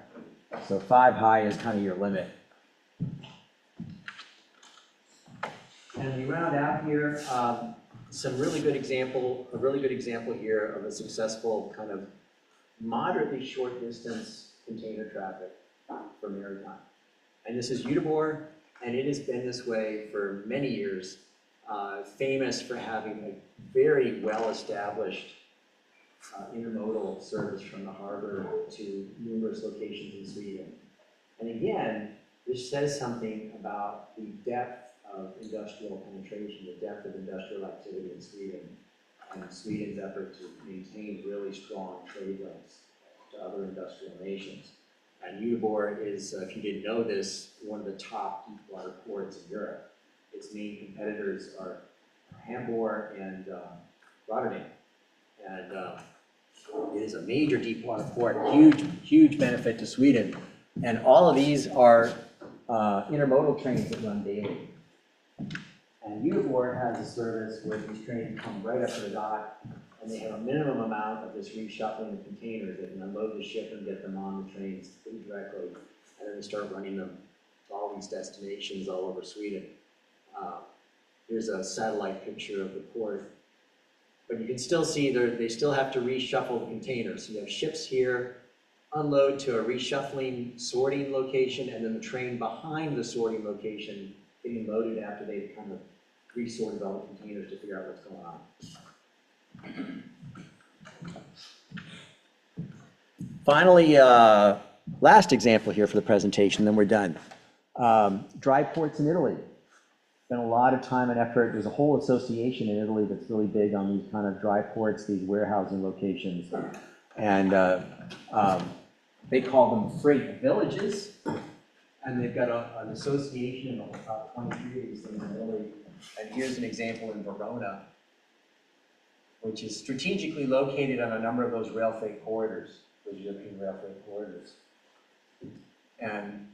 So 5 high is kind of your limit. And we round out here a really good example here of a successful kind of moderately short distance container traffic for maritime. And this is Göteborg, and it has been this way for many years. famous for having a very well-established intermodal service from the harbor to numerous locations in Sweden. And again, this says something about the depth of industrial penetration, the depth of industrial activity in Sweden, and Sweden's effort to maintain really strong trade links to other industrial nations. And Göteborg is, if you didn't know this, one of the top deep water ports in Europe. Its main competitors are Hamburg and Rotterdam. And it is a major deep water port, huge benefit to Sweden. And all of these are intermodal trains that run daily. And Göteborg has a service where these trains come right up to the dock, and they have a minimum amount of this reshuffling of containers. They can unload the ship and get them on the trains pretty directly, and then they start running them to all these destinations all over Sweden. Here's a satellite picture of the port. But you can still see they still have to reshuffle the containers. So you have ships here, unload to a reshuffling sorting location, and then the train behind the sorting location getting loaded after they've kind of resorted all the containers to figure out what's going on. Finally, last example here for the presentation, then we're done. Dry ports in Italy. Spent a lot of time and effort. There's a whole association in Italy that's really big on these kind of dry ports, these warehousing locations. And they call them freight villages. And they've got an association of about 23 of these things in Italy. And here's an example in Verona, which is strategically located on a number of those rail freight corridors, those European rail freight corridors. And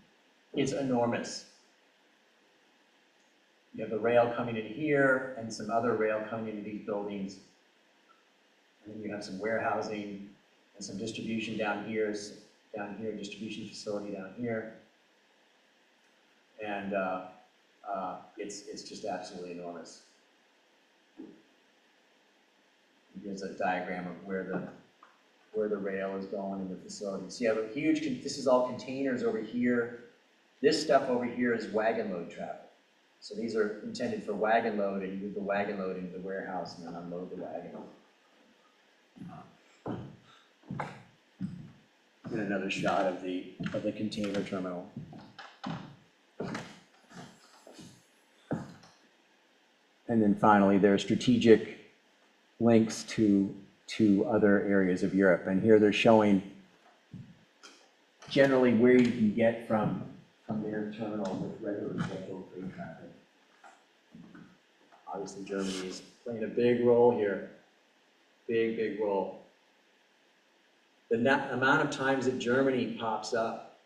it's enormous. You have the rail coming in here and some other rail coming into these buildings. And then you have some warehousing and some distribution down here, distribution facility down here. And it's just absolutely enormous. Here's a diagram of where the rail is going in the facility. So you have a huge, this is all containers over here. This stuff over here is wagon load traffic. So these are intended for wagon load, and you move the wagon load into the warehouse and then unload the wagon. And another shot of the container terminal. And then finally, there are strategic links to other areas of Europe. And here they're showing generally where you can get from their terminal with regular scheduled freight traffic. Obviously, Germany is playing a big role here. Big role. The amount of times that Germany pops up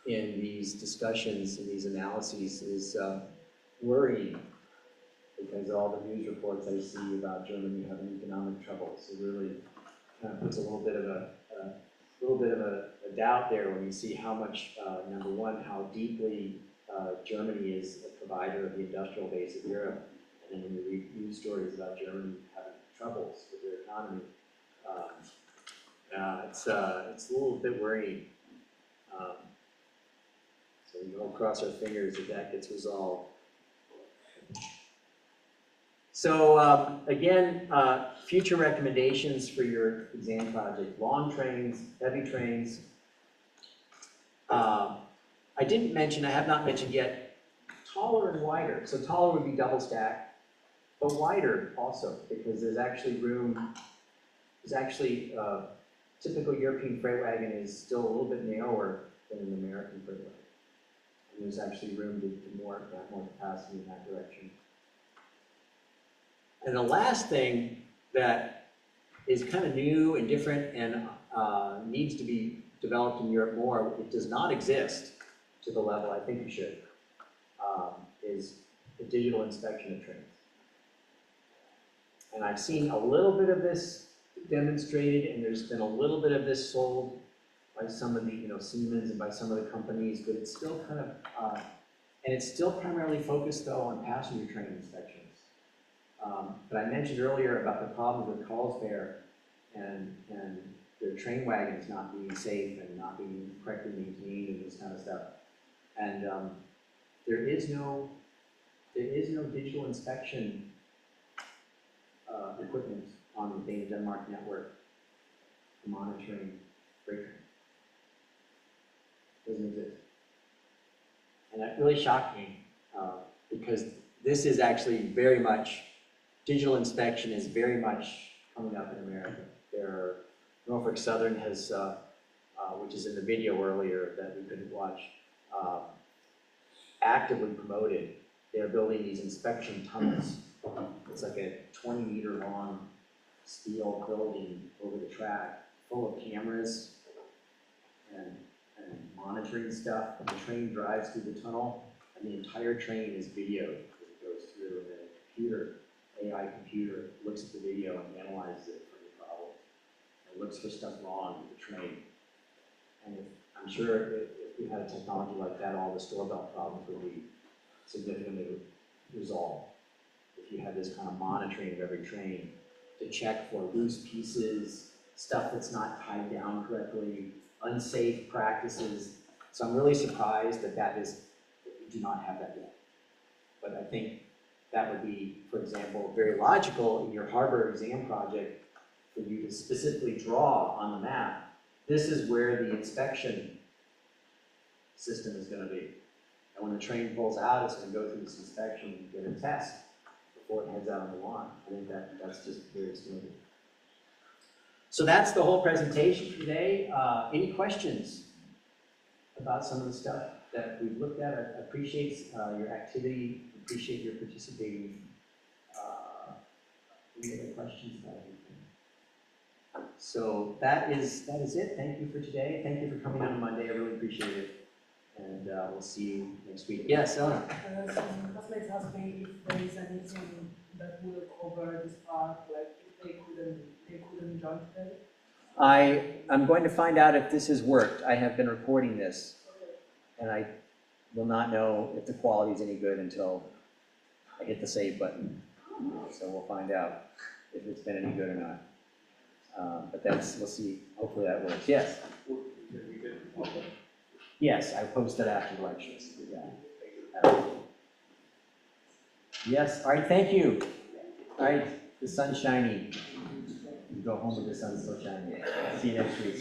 in these discussions and these analyses is worrying, because all the news reports I see about Germany having economic troubles, it really kind of puts a little bit of a doubt there when you see how much, number one, how deeply Germany is a provider of the industrial base of Europe, and then when you read news stories about Germany having troubles with their economy, it's a little bit worrying. So we all cross our fingers that gets resolved. So again, future recommendations for your exam project: long trains, heavy trains. I have not mentioned yet, taller and wider. So taller would be double stack, but wider also, because there's actually room. Typical European freight wagon is still a little bit narrower than an American freight wagon. And there's actually room to have more capacity in that direction. And the last thing that is kind of new and different and needs to be developed in Europe more, it does not exist to the level I think it should, is the digital inspection of trains. And I've seen a little bit of this demonstrated, and there's been a little bit of this sold by some of the, Siemens and by some of the companies, but it's still kind of, and it's still primarily focused though on passenger train inspections. But I mentioned earlier about the problem with Carlsberg and their train wagons not being safe and not being correctly maintained and this kind of stuff. And there is no there is no digital inspection equipment on the Dana Denmark network for monitoring freight trains. Doesn't exist. And that really shocked me, because this is actually very much, digital inspection is very much coming up in America. Norfolk Southern has, which is in the video earlier that we couldn't watch, actively promoted. They're building these inspection tunnels. It's like a 20-meter long steel building over the track, full of cameras and monitoring stuff. And the train drives through the tunnel, and the entire train is videoed as it goes through. And a computer, AI computer, looks at the video and analyzes it for any problems. It looks for stuff wrong with the train. And I'm sure if we had a technology like that, all the store belt problems would be significantly resolved. If you had this kind of monitoring of every train to check for loose pieces, stuff that's not tied down correctly, unsafe practices. So I'm really surprised that we do not have that yet. But I think that would be, for example, very logical in your harbor exam project for you to specifically draw on the map. This is where the inspection system is going to be. And when the train pulls out, it's going to go through this inspection and get a test before it heads out on the line. I think that's just very smooth. So that's the whole presentation for today. Any questions about some of the stuff that we've looked at? I appreciate your activity, appreciate your participating. Any other questions about anything? So that is it. Thank you for today. Thank you for coming on Monday. I really appreciate it. And we'll see you next week. Yes, Eleanor? Some classmates asked me if there is anything that will cover this part, like if they couldn't join today. I'm going to find out if this has worked. I have been recording this, and I will not know if the quality is any good until I hit the save button. So we'll find out if it's been any good or not. But we'll see. Hopefully that works. Yes? Yes, I posted after the lectures. Yeah. Yes, all right, thank you. All right, the sun's shining. You go home with the sun still shining. See you next week.